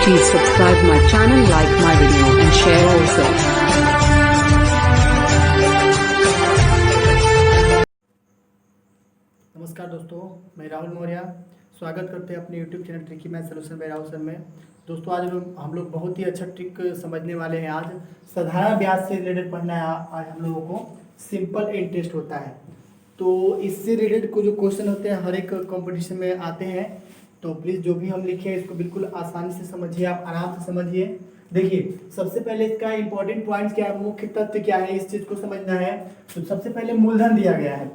Please subscribe my channel, like my video and share also. नमस्कार दोस्तों, मैं राहुल मौर्य स्वागत करते हैं अपने YouTube channel tricky math solution bye Rahul sir में। दोस्तों आज हम लोग बहुत ही अच्छा ट्रिक समझने वाले हैं। आज साधारण ब्याज से रिलेटेड पढ़ना है। आज हम लोगों को सिंपल इंटरेस्ट होता है, तो इससे रिलेटेड को जो क्वेश्चन होते हैं हर एक कंपटीशन में आते हैं। तो प्लीज़ जो भी हम लिखे हैं इसको बिल्कुल आसानी से समझिए, आप आराम से समझिए। देखिए सबसे पहले इसका इंपॉर्टेंट पॉइंट्स क्या है, मुख्य तथ्य क्या है, इस चीज़ को समझना है। तो सबसे पहले मूलधन दिया गया है।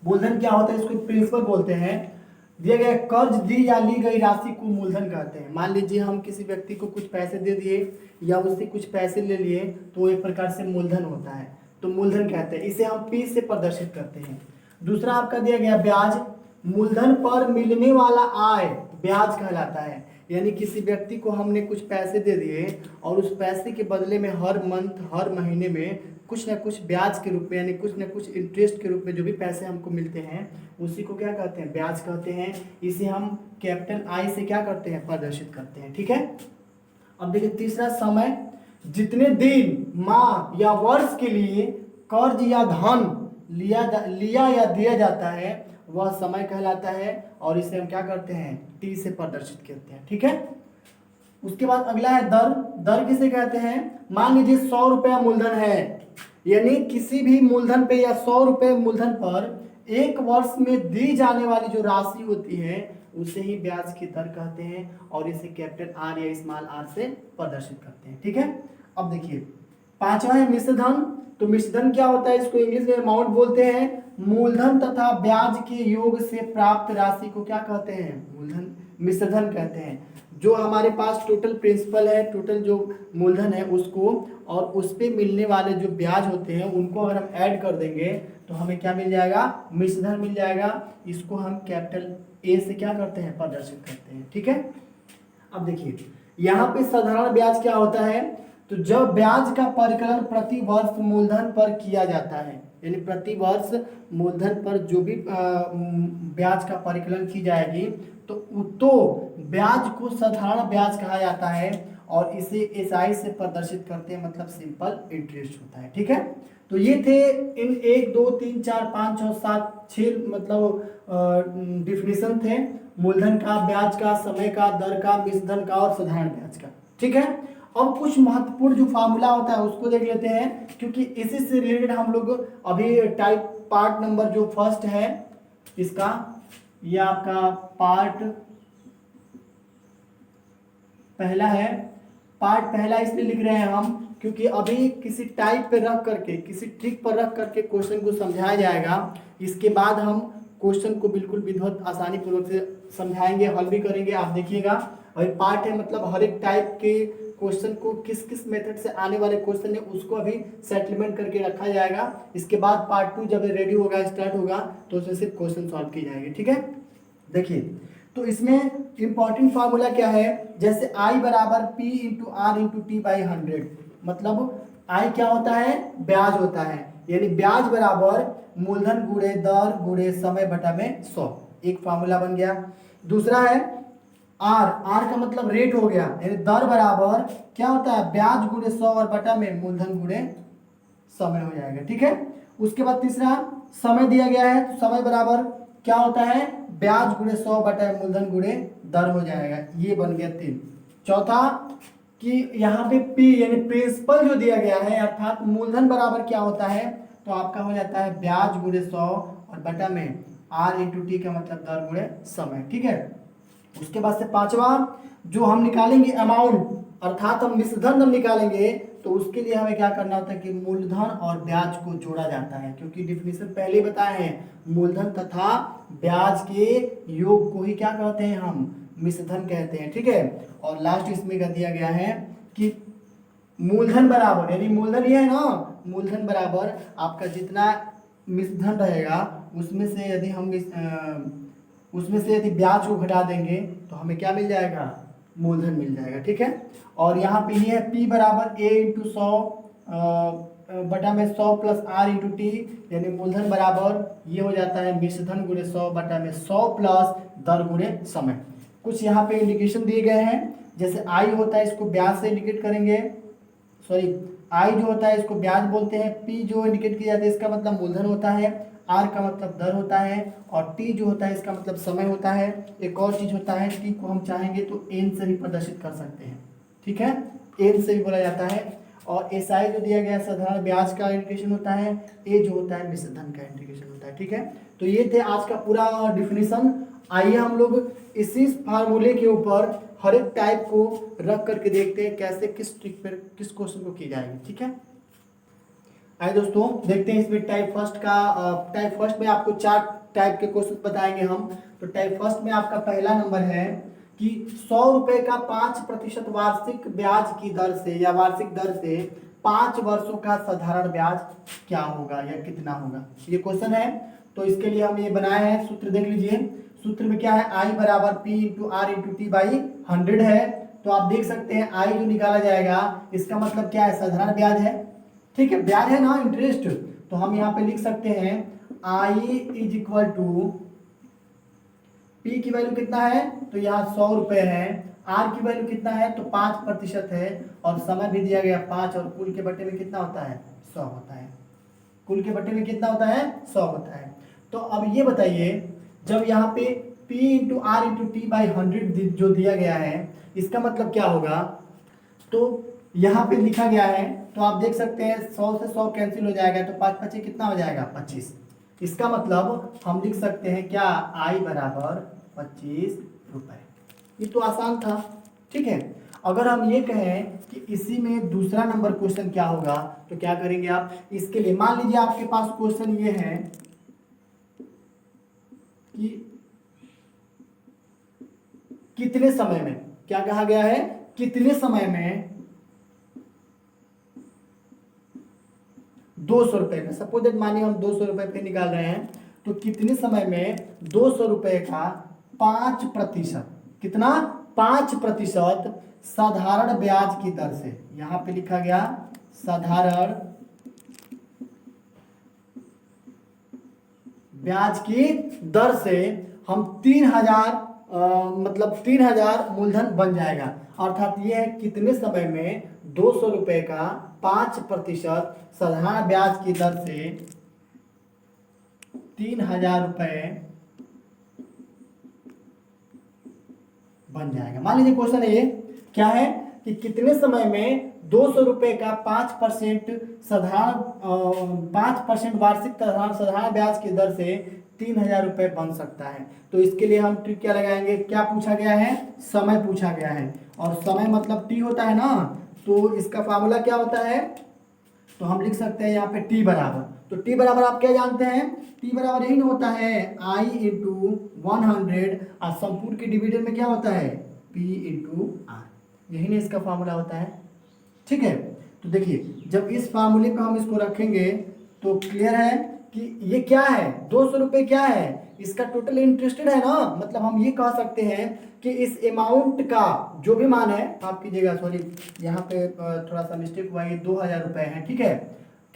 मूलधन क्या होता है, इसको प्रिंसिपल बोलते हैं। दिया गया कर्ज दी या ली गई राशि को मूलधन कहते हैं। मान लीजिए हम किसी व्यक्ति को कुछ पैसे दे दिए या उससे कुछ पैसे ले लिए, तो एक प्रकार से मूलधन होता है, तो मूलधन कहते हैं। इसे हम P से प्रदर्शित करते हैं। दूसरा आपका दिया गया ब्याज। मूलधन पर मिलने वाला आय ब्याज कहलाता है। यानी किसी व्यक्ति को हमने कुछ पैसे दे दिए और उस पैसे के बदले में हर मंथ, हर महीने में कुछ ना कुछ ब्याज के रूप में, यानी कुछ ना कुछ इंटरेस्ट के रूप में जो भी पैसे हमको मिलते हैं उसी को क्या कहते हैं, ब्याज कहते हैं। इसे हम कैपिटल आई से क्या करते हैं, प्रदर्शित करते हैं। ठीक है। अब देखिए तीसरा समय। जितने दिन, माह या वर्ष के लिए कर्ज या धन लिया या दिया जाता है वह समय कहलाता है, और इसे हम क्या करते हैं, टी से प्रदर्शित करते हैं। ठीक है। उसके बाद अगला है दर। दर किसे कहते हैं, मान लीजिए 100 रुपया मूलधन है, यानी किसी भी मूलधन पे या 100 रुपये मूलधन पर एक वर्ष में दी जाने वाली जो राशि होती है उसे ही ब्याज की दर कहते हैं, और इसे कैपिटल आर या स्मॉल आर से प्रदर्शित करते हैं। ठीक है। अब देखिए पांचवा है मिश्रधन। तो मिश्रधन क्या होता है, इसको इंग्लिश में अमाउंट बोलते हैं। मूलधन तथा ब्याज के योग से प्राप्त राशि को क्या कहते हैं, मूलधन, मिश्रधन कहते हैं। जो हमारे पास टोटल प्रिंसिपल है, टोटल जो मूलधन है उसको, और उस पे मिलने वाले जो ब्याज होते हैं उनको अगर हम ऐड कर देंगे तो हमें क्या मिल जाएगा, मिश्रधन मिल जाएगा। इसको हम कैपिटल ए से क्या करते हैं, प्रदर्शित करते हैं। ठीक है। अब देखिए यहाँ पे साधारण ब्याज क्या होता है, तो जब ब्याज का परिकलन प्रति वर्ष मूलधन पर किया जाता है, यानी प्रति वर्ष मूलधन पर जो भी ब्याज का परिकलन की जाएगी तो ब्याज को साधारण ब्याज कहा जाता है, और इसे एसआई से प्रदर्शित करते हैं, मतलब सिंपल इंटरेस्ट होता है। ठीक है। तो ये थे इन 1 2 3 4 5 6 7 6 मतलब डिफिनेशन थे मूलधन का, ब्याज का, समय का, दर का, मिश्रधन का और साधारण ब्याज का। ठीक है। अब कुछ महत्वपूर्ण जो फार्मूला होता है उसको देख लेते हैं, क्योंकि इसी से रिलेटेड हम लोग अभी टाइप पार्ट नंबर जो फर्स्ट है इसका, ये आपका पार्ट पहला है। पार्ट पहला इसलिए लिख रहे हैं हम क्योंकि अभी किसी टाइप पे रख करके, किसी ट्रिक पर रख करके क्वेश्चन को समझाया जाएगा। इसके बाद हम क्वेश्चन को बिल्कुल विधिवत आसानी पूर्वक से समझाएंगे, हल भी करेंगे। आप देखिएगा अभी पार्ट है, मतलब हर एक टाइप के क्वेश्चन को किस किस मेथड से आने वाले क्वेश्चन है उसको अभी सेटलमेंट करके रखा जाएगा। इसके बाद पार्ट 2 जब रेडी होगा, स्टार्ट होगा, तो उसमें सिर्फ क्वेश्चन सॉल्व की जाएगी। ठीक है। देखिए तो इसमें इंपॉर्टेंट फार्मूला क्या है, जैसे I बराबर P into R into T by 100, मतलब I क्या होता है, ब्याज होता है, यानी ब्याज बराबर मूलधन गुणे दर गुणे समय बटा में 100, एक फार्मूला बन गया। दूसरा है R, R का मतलब रेट हो गया, यानी दर बराबर क्या होता है, ब्याज गुणे 100 और बटा में मूलधन गुणे समय हो जाएगा। ठीक है। उसके बाद तीसरा समय दिया गया है, तो समय बराबर क्या होता है, ब्याज गुणे 100 बटा मूलधन गुणे दर हो जाएगा, ये बन गया 3। चौथा कि यहाँ पे P यानी प्रिंसिपल जो दिया गया है, अर्थात मूलधन बराबर क्या होता है, तो आपका हो जाता है ब्याज गुणे 100 और बटा में R इंटू टी का मतलब दर गुणे समय। ठीक है। उसके बाद से पांचवा जो हम निकालेंगे अमाउंट, अर्थात हम मिश्रधन हम निकालेंगे, तो उसके लिए हमें क्या करना होता है कि मूलधन और ब्याज को जोड़ा जाता है, क्योंकि डिफिनेशन पहले बताए हैं, मूलधन तथा ब्याज के योग को ही क्या कहते हैं, हम मिश्रधन कहते हैं। ठीक है। और लास्ट इसमें का दिया गया है कि मूलधन बराबर, यानी मूलधन ये है ना, मूलधन बराबर आपका जितना मिश्रधन रहेगा उसमें से यदि ब्याज को घटा देंगे तो हमें क्या मिल जाएगा, मूलधन मिल जाएगा। ठीक है। और यहाँ पे ये है P बराबर A इंटू 100 बटा में 100 प्लस R इंटू टी, यानी मूलधन बराबर ये हो जाता है मिश्रधन गुणे 100 बटा में 100 प्लस दर गुणे समय। कुछ यहाँ पे इंडिकेशन दिए गए हैं, जैसे आई होता है इसको ब्याज से इंडिकेट करेंगे, सॉरी आई जो होता है इसको ब्याज बोलते हैं, पी जो इंडिकेट किया जाता है इसका मतलब मूलधन होता है, आर का मतलब दर होता है, और टी जो होता है इसका मतलब समय होता है। एक और चीज होता है, टी को हम चाहेंगे तो एन से भी प्रदर्शित कर सकते हैं, ठीक है, एन से भी बोला जाता है। और एस आई जो दिया गया है साधारण ब्याज का इंडिकेशन होता है, ए जो होता है मिश्र धन का इंडिकेशन होता है, ठीक है। तो ये थे आज का पूरा डिफिनीशन। आइए हम लोग इसी फार्मूले के ऊपर हर एक टाइप को रख करके देखते हैं कैसे किस ट्रिक पर किस क्वेश्चन को की जाएगी, ठीक है। आइए दोस्तों देखते हैं इसमें टाइप फर्स्ट में आपको 4 टाइप के क्वेश्चन बताएंगे हम। तो टाइप फर्स्ट में आपका पहला नंबर है कि 100 रुपए का 5% वार्षिक ब्याज की दर से या वार्षिक दर से 5 वर्षों का साधारण ब्याज क्या होगा या कितना होगा, ये क्वेश्चन है। तो इसके लिए हम ये बनाए हैं, सूत्र देख लीजिए। सूत्र में क्या है, आई बराबर P into R into T by 100 है। तो आप देख सकते हैं आई जो निकाला जाएगा इसका मतलब क्या है, साधारण ब्याज है, ठीक है, ब्याज है ना, इंटरेस्ट। तो हम यहाँ पे लिख सकते हैं I is equal to P की वैल्यू कितना है, तो यहाँ 100 रुपए है, आर की वैल्यू कितना है तो 5% है, और समय भी दिया गया 5, और कुल के बट्टे में कितना होता है 100 होता है, कुल के बट्टे में कितना होता है 100 होता है। तो अब ये बताइए, जब यहाँ पे P into R into T by 100 जो दिया गया है इसका मतलब क्या होगा, तो यहाँ पे लिखा गया है, तो आप देख सकते हैं 100 से 100 कैंसिल हो जाएगा, तो 5 5 कितना हो जाएगा 25। इसका मतलब हम लिख सकते हैं क्या, आई बराबर 25 रुपए। ये तो आसान था, ठीक है। अगर हम ये कहें कि इसी में दूसरा नंबर क्वेश्चन क्या होगा, तो क्या करेंगे आप, इसके लिए मान लीजिए आपके पास क्वेश्चन ये है कि कितने समय में, क्या कहा गया है, कितने समय में 200 रुपए का, सपोज दैट मानिए हम 200 रुपए पे निकाल रहे हैं, तो कितने समय में 200 रुपए का 5%, कितना 5% साधारण ब्याज की दर से, यहां पे लिखा गया साधारण ब्याज की दर से हम 3000 मतलब 3000 मूलधन बन जाएगा। अर्थात ये है कितने समय में 200 रुपए का 5% साधारण ब्याज की दर से 3000 रुपए बन जाएगा। मान लीजिए क्वेश्चन ये क्या है कि कितने समय में 200 रुपए का 5% साधारण 5% वार्षिक साधारण ब्याज की दर से 3000 रुपए बन सकता है। तो इसके लिए हम ट्रिक क्या लगाएंगे, क्या पूछा गया है, समय पूछा गया है, और समय मतलब टी होता है ना, तो इसका फार्मूला क्या होता है, तो हम लिख सकते हैं यहाँ पे टी बराबर, तो टी बराबर आप क्या जानते हैं, टी बराबर यही होता है आई इंटू 100, और संपूर्ण के डिविडेंड में क्या होता है पी इंटू आर, यही ना इसका फार्मूला होता है, ठीक है। तो देखिए जब इस फार्मूले पे हम इसको रखेंगे तो क्लियर है कि ये क्या है, 200 रुपये क्या है, इसका टोटल इंटरेस्टेड है ना, मतलब हम ये कह सकते हैं कि इस अमाउंट का जो भी मान है, आप कीजिएगा, सॉरी यहाँ पे थोड़ा सा मिस्टेक हुआ, ये 2000 रुपये है, ठीक है।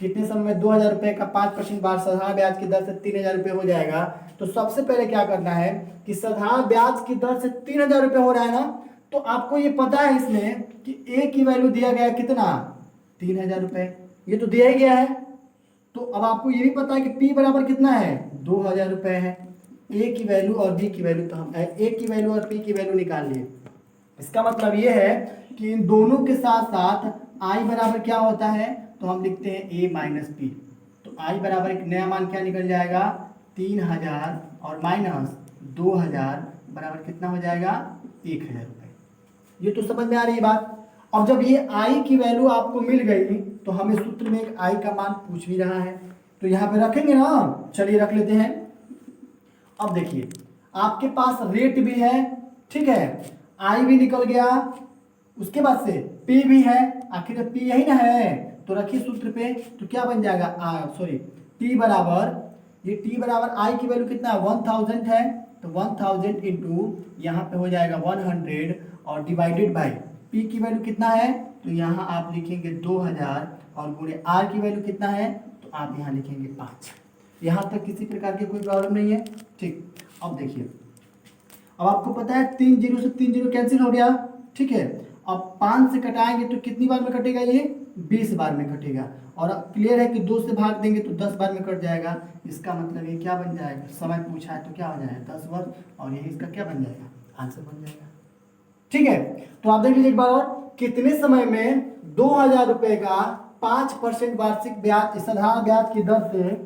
कितने समय में 2000 रुपये का 5% बार साधारण ब्याज की दर से 3000 रुपये हो जाएगा। तो सबसे पहले क्या करना है कि साधारण ब्याज की दर से 3000 रुपये हो रहा है ना, तो आपको ये पता है इसमें कि ए की वैल्यू दिया गया है कितना 3000 रुपये, ये तो दिया ही गया है। तो अब आपको ये भी पता है कि पी बराबर कितना है 2000 रुपये है, ए की वैल्यू और बी की वैल्यू, तो हम ए की वैल्यू और पी की वैल्यू निकाल लिए। इसका मतलब ये है कि इन दोनों के साथ साथ आई बराबर क्या होता है, तो हम लिखते हैं ए माइनस पी। तो आई बराबर एक नया मान क्या निकल जाएगा 3000 और माइनस 2000 बराबर कितना हो जाएगा 1000 रुपये। ये तो समझ में आ रही है बात। अब जब ये आई की वैल्यू आपको मिल गई तो हमें सूत्र में एक आई का मान पूछ भी रहा है, तो यहाँ पे रखेंगे ना, चलिए रख लेते हैं। अब देखिए आपके पास रेट भी है, ठीक है, आई भी निकल गया, उसके बाद से पी भी है, आखिर पी यही ना है, तो रखिए सूत्र पे, तो क्या बन जाएगा टी बराबर, ये टी बराबर आई की वैल्यू कितना है 1000 है, तो 1000 इंटू यहाँ पे हो जाएगा 100 और डिवाइडेड बाई पी की वैल्यू कितना है, तो यहाँ आप लिखेंगे 2000 और गुणे आर की वैल्यू कितना है, तो आप यहाँ लिखेंगे 5। यहाँ तक किसी प्रकार की कोई प्रॉब्लम नहीं है, ठीक। अब देखिए, अब आपको पता है 3 0 से 3 0 कैंसिल हो गया, ठीक है। अब 5 से कटाएंगे तो कितनी बार में कटेगा ये? 20 बार में कटेगा। और क्लियर है कि 2 से भाग देंगे तो 10 बार में कट जाएगा। इसका मतलब ये क्या बन जाएगा? समय पूछा है तो क्या हो जाएगा? 10 वर्ष, और ये इसका क्या बन जाएगा? आंसर बन जाएगा। ठीक है, तो आप देख लीजिए एक बार और, कितने समय में 2000 रुपए का 5% वार्षिक ब्याज साधारण ब्याज की दर से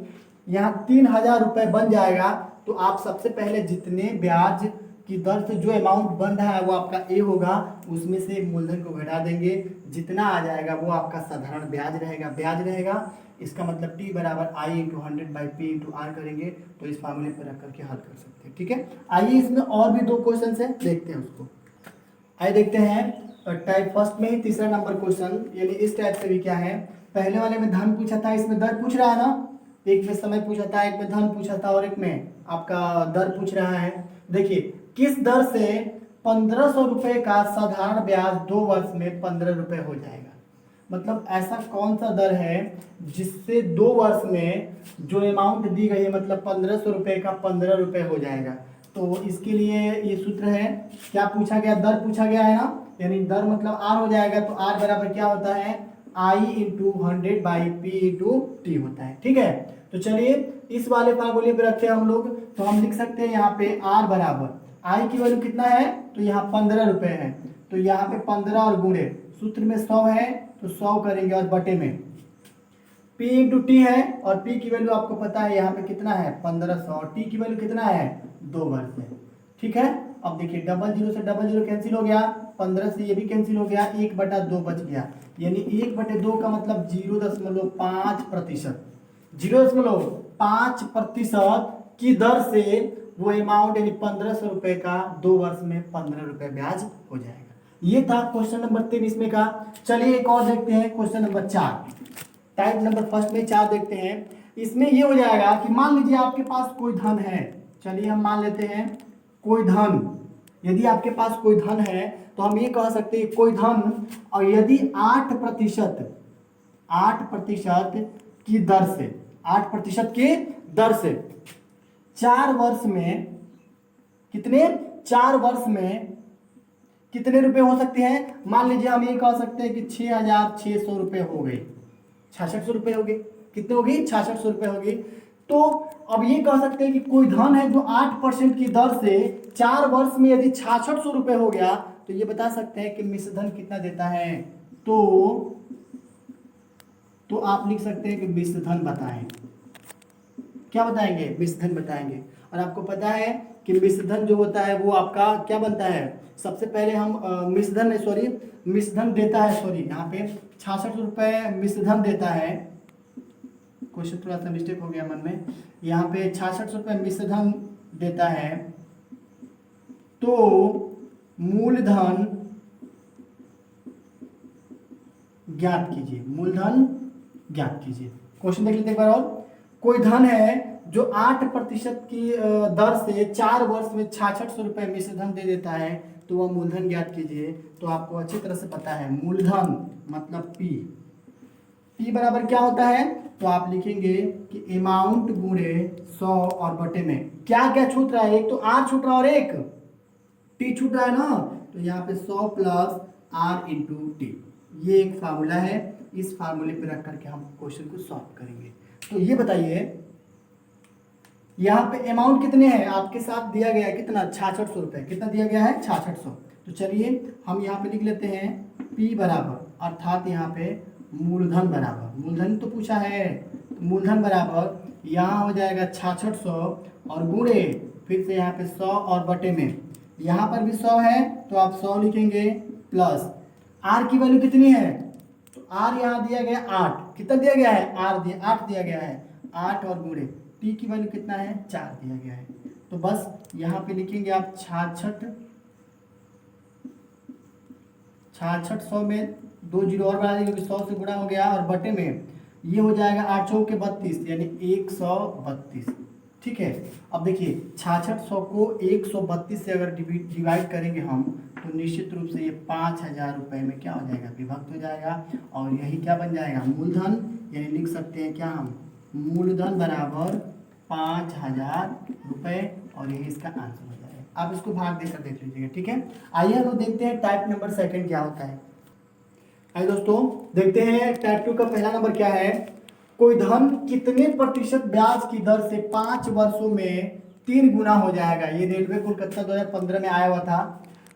यहाँ 3000 रुपए बन जाएगा। तो आप सबसे पहले जितने ब्याज की दर से जो अमाउंट बन रहा है वो आपका ए होगा, उसमें से मूलधन को घटा देंगे, जितना आ जाएगा वो आपका साधारण ब्याज रहेगा। इसका मतलब टी बराबर आई इंटू 100/p/r करेंगे तो इस फार्मूले पर रख करके हल कर सकते हैं। ठीक है, आइए इसमें और भी 2 क्वेश्चन है, देखते हैं उसको। आइए देखते हैं टाइप फर्स्ट में ही तीसरा नंबर क्वेश्चन, यानी इस टाइप से भी क्या है, पहले वाले में धन पूछा था, इसमें दर पूछ रहा है ना। एक में समय पूछा था, एक में धन पूछा था, और एक में आपका दर पूछ रहा है। देखिए किस दर से 1500 रुपए का साधारण ब्याज 2 वर्ष में 15 रुपए हो जाएगा। मतलब ऐसा कौन सा दर है जिससे 2 वर्ष में जो अमाउंट दी गई है, मतलब 1500 रुपए का 15 रुपए हो जाएगा। तो इसके लिए ये सूत्र है, क्या पूछा गया? दर पूछा गया है ना, यानी दर मतलब आर हो जाएगा। तो आर बराबर क्या होता है? आई इंटू 100/p/t होता है। ठीक है, तो चलिए इस वाले फार्मूले पे रखे हम लोग, तो हम लिख सकते हैं यहाँ पे आर बराबर, आई की वैल्यू कितना है? तो यहाँ 15 रुपए है, तो यहाँ पे 15 और गुणे सूत्र में 100 है तो 100 करेंगे, और बटे में p इंटू टी है, और p की वैल्यू आपको पता है यहाँ पे कितना है? 1500, और t की वैल्यू कितना है? 2 वर्ष है। ठीक है, अब देखिए डबल जीरो से डबल जीरो कैंसिल हो गया, 15 से ये भी कैंसिल हो गया, 1/2 बच गया, यानी 1/2 का मतलब 0.5%, 0.5% की दर से वो अमाउंट यानी 1500 रुपए का 2 वर्ष में 15 रुपए ब्याज हो जाएगा। ये था क्वेश्चन नंबर 3 इसमें का। चलिए एक और देखते हैं, question number 4, type number first में 4 देखते हैं। इसमें ये हो जाएगा कि मान लीजिए आपके पास कोई धन है, चलिए हम मान लेते हैं कोई धन, यदि आपके पास कोई धन है तो हम ये कह सकते हैं कोई धन, और यदि 8% की दर से 8% की दर से 4 वर्ष में कितने? 4 वर्ष में कितने रुपए हो सकते हैं? मान लीजिए हम ये कह सकते हैं कि 6600 रुपए हो गए, 6600 रुपए हो गए, कितने हो गई? 6600 रुपए हो गई। तो अब ये कह सकते हैं कि कोई धन है जो 8% की दर से 4 वर्ष में यदि 6600 रुपए हो गया, तो ये बता सकते हैं कि मिश्र धन कितना देता है। तो आप लिख सकते हैं कि मिश्र धन बताएं। क्या बताएंगे? मिश्र धन बताएंगे। और आपको पता है कि मिश्र धन जो होता है वो आपका क्या बनता है? सबसे पहले हम मिश्र धन देता है, यहाँ पे 6600 रुपए मिश्र धन देता है। क्वेश्चन थोड़ा सा मिस्टेक हो गया मन में, यहाँ पे 6600 रुपए मिश्र धन देता है, तो मूलधन ज्ञात कीजिए, मूलधन ज्ञात कीजिए। क्वेश्चन देख लेते हैं एक बार और। कोई धन है जो 8% की दर से 4 वर्ष में 6600 रुपए मिश्र धन दे देता है, तो वह मूलधन ज्ञात कीजिए। तो आपको अच्छी तरह से पता है मूलधन मतलब P बराबर क्या होता है? तो आप लिखेंगे कि अमाउंट गुणे 100 और बटे में क्या क्या छूट रहा है? एक तो R छूट रहा है और एक T छूट रहा है ना, तो यहाँ पे 100 प्लस R इंटू टी, ये एक फार्मूला है। इस फार्मूले पे रख करके हम क्वेश्चन को सॉल्व करेंगे। तो ये बताइए यहाँ पे अमाउंट कितने हैं? आपके साथ दिया गया है कितना? 6600 रुपए। कितना दिया गया है? 6600। तो चलिए हम यहाँ पे लिख लेते हैं P बराबर, अर्थात यहाँ पे मूलधन बराबर, मूलधन तो पूछा है, तो मूलधन बराबर यहाँ हो जाएगा 6600 और गुणे फिर से यहाँ पे 100 और बटे में, यहाँ पर भी 100 है तो आप 100 लिखेंगे, प्लस R की वैल्यू कितनी है? तो R यहाँ दिया गया 8, कितना दिया गया है? 8 दिया गया है, 8 और गुणे T की वैल्यू कितना है? 4 दिया गया है। तो बस यहाँ पे लिखेंगे आप 6600 में 2 जीरो और बढ़ा देंगे, 100 से गुणा हो गया, और बटे में ये हो जाएगा 8 चौके 32 यानी 132। ठीक है, अब देखिए 6600 को 132 से अगर डिवाइड करेंगे हम, तो निश्चित रूप से ये 5000 रुपए में क्या हो जाएगा? विभक्त हो जाएगा, और यही क्या बन जाएगा? मूलधन। यानी लिख सकते हैं क्या हम? मूलधन बराबर 5000 रुपए, और यही इसका आंसर हो जाएगा। आप इसको भाग देकर देख लीजिएगा, ठीक है। आइए हम लोग देखते हैं टाइप नंबर सेकंड क्या होता है। आइए दोस्तों देखते हैं टाइप 2 का पहला नंबर क्या है। कोई धन कितने प्रतिशत ब्याज की दर से 5 वर्षों में 3 गुना हो जाएगा। ये रेलवे कोलकाता 2015 में आया हुआ था।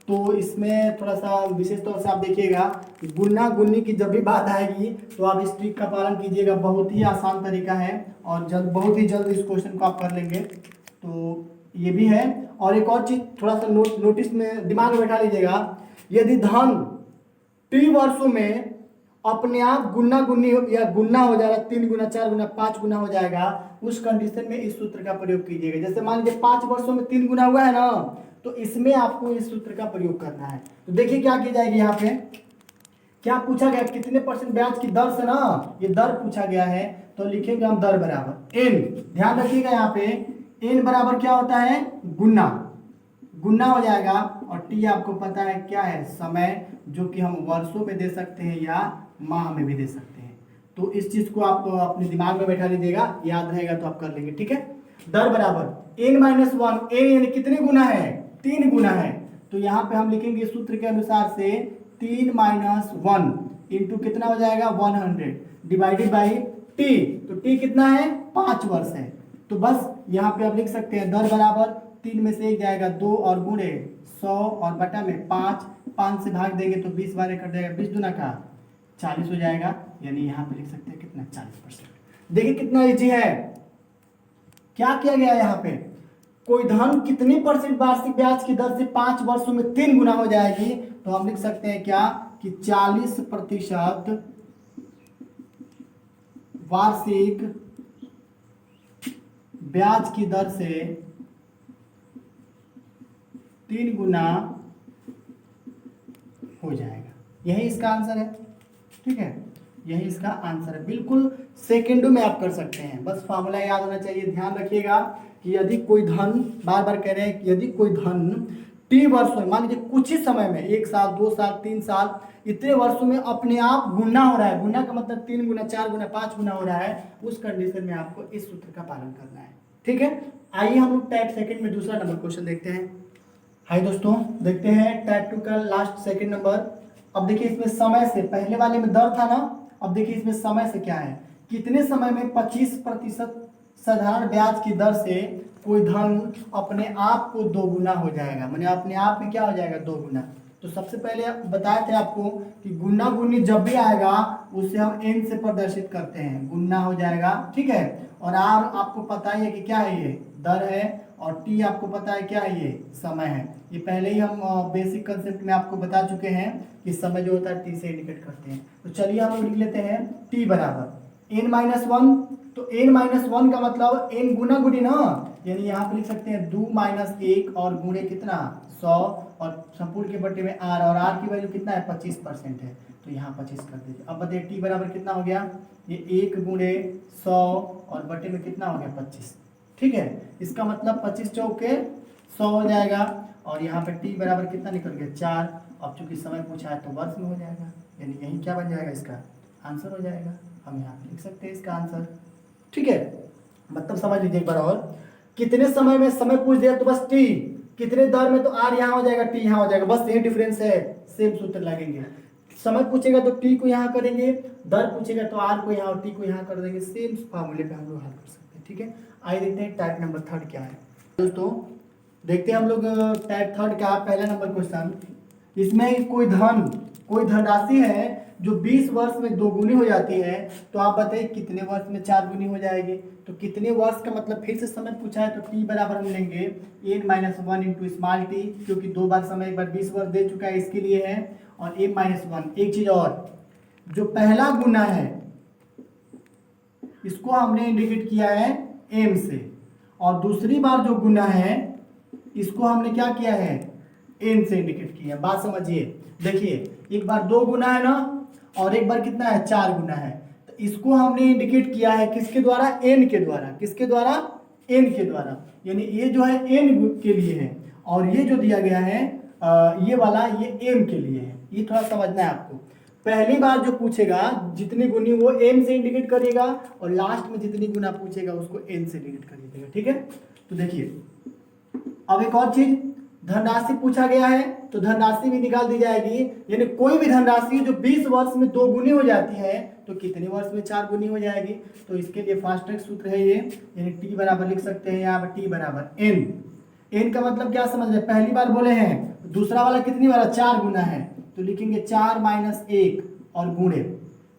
तो इसमें थोड़ा सा विशेष तौर से आप देखिएगा, गुन्ना गुन्नी की जब भी बात आएगी तो आप इस ट्रिक का पालन कीजिएगा। बहुत ही आसान तरीका है और बहुत ही जल्द इस क्वेश्चन को आप कर लेंगे। तो ये भी है। और एक और चीज थोड़ा सा नोटिस में दिमाग में बैठा लीजिएगा, यदि धन टी वर्षों में अपने आप गुन्ना गुन्नी या गुन्ना हो जाएगा, 3 गुना 4 गुना 5 गुना हो जाएगा, उस कंडीशन में इस सूत्र का प्रयोग कीजिएगा। जैसे मान लीजिए 5 वर्षों में 3 गुना हुआ है ना, तो इसमें आपको इस सूत्र का प्रयोग करना है। तो देखिए क्या की जाएगी, यहाँ पे क्या पूछा गया, कितने परसेंट ब्याज की दर से ना ये दर पूछा गया है। तो लिखेंगे हम दर बराबर एन। ध्यान रखिएगा यहाँ पे एन बराबर क्या होता है, गुन्ना, गुन्ना हो जाएगा। और टी आपको पता है क्या है, समय, जो कि हम वर्षों में दे सकते हैं या माह में भी दे सकते हैं। तो इस चीज को आप अपने दिमाग में बैठा लीजिएगा, याद रहेगा तो आप कर लेंगे, ठीक है। दर बराबर एन माइनस वन, एन यानी कितने गुना है, 3 गुना है। तो यहाँ पे हम लिखेंगे सूत्र के अनुसार से 3 माइनस 1 इंटू कितना हो जाएगा 100 डिवाइडेड बाई टी। तो टी कितना है, 5 वर्ष है। तो बस यहाँ पे आप लिख सकते हैं दर बराबर 3 में से 1 जाएगा 2 और गुणे 100 और बटा में 5 से भाग देंगे तो 20 बार कट जाएगा, 20 दूना का 40 हो जाएगा। यानी यहाँ पे लिख सकते हैं कितना 40%। देखिए कितना इजी है। क्या किया गया यहाँ पे, कोई धन कितनी परसेंट वार्षिक ब्याज की दर से 5 वर्षों में 3 गुना हो जाएगी। तो हम लिख सकते हैं क्या कि 40% वार्षिक ब्याज की दर से 3 गुना हो जाएगा। यही इसका आंसर है, ठीक है, यही इसका आंसर है। बिल्कुल सेकेंडों में आप कर सकते हैं, बस फॉर्मूला याद होना चाहिए। ध्यान रखिएगा कि यदि कोई धन, बार बार कह रहे हैं कि यदि कोई धन टी वर्षों में, मान लीजिए कुछ ही समय में 1 साल 2 साल 3 साल इतने वर्षों में अपने आप गुना हो रहा है, गुना का मतलब 3 गुना 4 गुना 5 गुना हो रहा है, उस कंडीशन में आपको इस सूत्र का पालन करना है, ठीक है। आइए हम लोग टाइप सेकंड में दूसरा नंबर क्वेश्चन देखते हैं। हाय दोस्तों देखते हैं टाइप 2 का लास्ट सेकंड नंबर। अब देखिए इसमें समय से, पहले वाले में दर था ना, अब देखिए इसमें समय से क्या है, कितने समय में 25% साधारण ब्याज की दर से कोई धन अपने आप को 2 गुना हो जाएगा, माने अपने आप में क्या हो जाएगा 2 गुना। तो सबसे पहले बताए थे आपको कि गुना गुनी जब भी आएगा उसे हम एन से प्रदर्शित करते हैं, गुना हो जाएगा, ठीक है। और आर आपको पता ही है कि क्या है, ये दर है। और टी आपको पता है क्या है, ये समय है। ये पहले ही हम बेसिक कंसेप्ट में आपको बता चुके हैं कि समय जो होता है टी से इंडिकेट करते हैं। तो चलिए हम लिख लेते हैं टी बराबर एन माइनस 1। तो एन माइनस 1 का मतलब एन गुना गुनी ना, यानी यहाँ पे लिख सकते हैं 2 माइनस 1 और गुणे कितना 100 और संपूर्ण के बटे में आर, और आर की वैल्यू कितना है 25% है। तो यहाँ 25 कर दीजिए। अब बताइए टी बराबर कितना हो गया, ये 1 गुणे 100 और बटे में कितना हो गया 25, ठीक है। इसका मतलब 25 चौके 100 हो जाएगा। और यहाँ पे टी बराबर कितना निकल गया 4। अब चूंकि समय पूछा है तो वर्ष में हो जाएगा, यानी यही क्या बन जाएगा, इसका आंसर हो जाएगा। हम यहाँ पे लिख सकते हैं इसका आंसर, ठीक है। मतलब समझ लीजिए एक बार और, कितने समय में समय पूछ दिया तो बस टी, कितने दर में तो आर यहाँ हो जाएगा टी यहाँ हो जाएगा, बस यही डिफरेंस है। सेम सूत्र लगेंगे, समय पूछेगा तो टी को यहाँ करेंगे, दर पूछेगा तो आर को यहाँ और टी को यहाँ कर देंगे। सेम फार्मूले पे हम लोग हल कर सकते हैं, ठीक है। आइए देखते हैं टाइप नंबर 3 क्या है। दोस्तों देखते हैं हम लोग टाइप 3 का पहला नंबर क्वेश्चन। इसमें कोई धनराशि है जो 20 वर्ष में 2 गुनी हो जाती है। तो आप बताइए कितने वर्ष में 4 गुनी हो जाएगी। तो कितने वर्ष का मतलब फिर से समय पूछा है, तो टी बराबर हम लेंगे n minus 1 into small t, क्योंकि 2 बार समय, एक बार 20 वर्ष दे चुका है इसके लिए है। और एम माइनस 1, एक चीज और, जो पहला गुना है इसको हमने इंडिकेट किया है एम से, और दूसरी बार जो गुना है इसको हमने क्या किया है एन से इंडिकेट किया। बात समझिए, देखिए एक बार 2 गुना है ना, और एक बार कितना है 4 गुना है। तो इसको हमने इंडिकेट किया है किसके द्वारा, एन के द्वारा। किसके द्वारा, एन के द्वारा। यानी ये जो है एन के लिए है, और ये जो दिया गया है ये वाला ये एम के लिए है। ये थोड़ा समझना है आपको। पहली बार जो पूछेगा जितनी गुनी वो एम से इंडिकेट करिएगा, और लास्ट में जितनी गुना पूछेगा उसको एन से इंडिकेट करिएगा, ठीक है। तो देखिए अब एक और चीज, धनराशि पूछा गया है तो धनराशि भी निकाल दी जाएगी, यानी कोई भी धनराशि जो 20 वर्ष में 2 गुनी हो जाती है तो कितने वर्ष में 4 गुनी हो जाएगी। तो इसके लिए फास्ट ट्रैक सूत्र है ये, यानी टी बराबर लिख सकते हैं यहाँ पर टी बराबर एन। एन का मतलब क्या समझ रहे, पहली बार बोले हैं, दूसरा वाला कितनी बार 4 गुना है तो लिखेंगे 4 - 1 और गुणे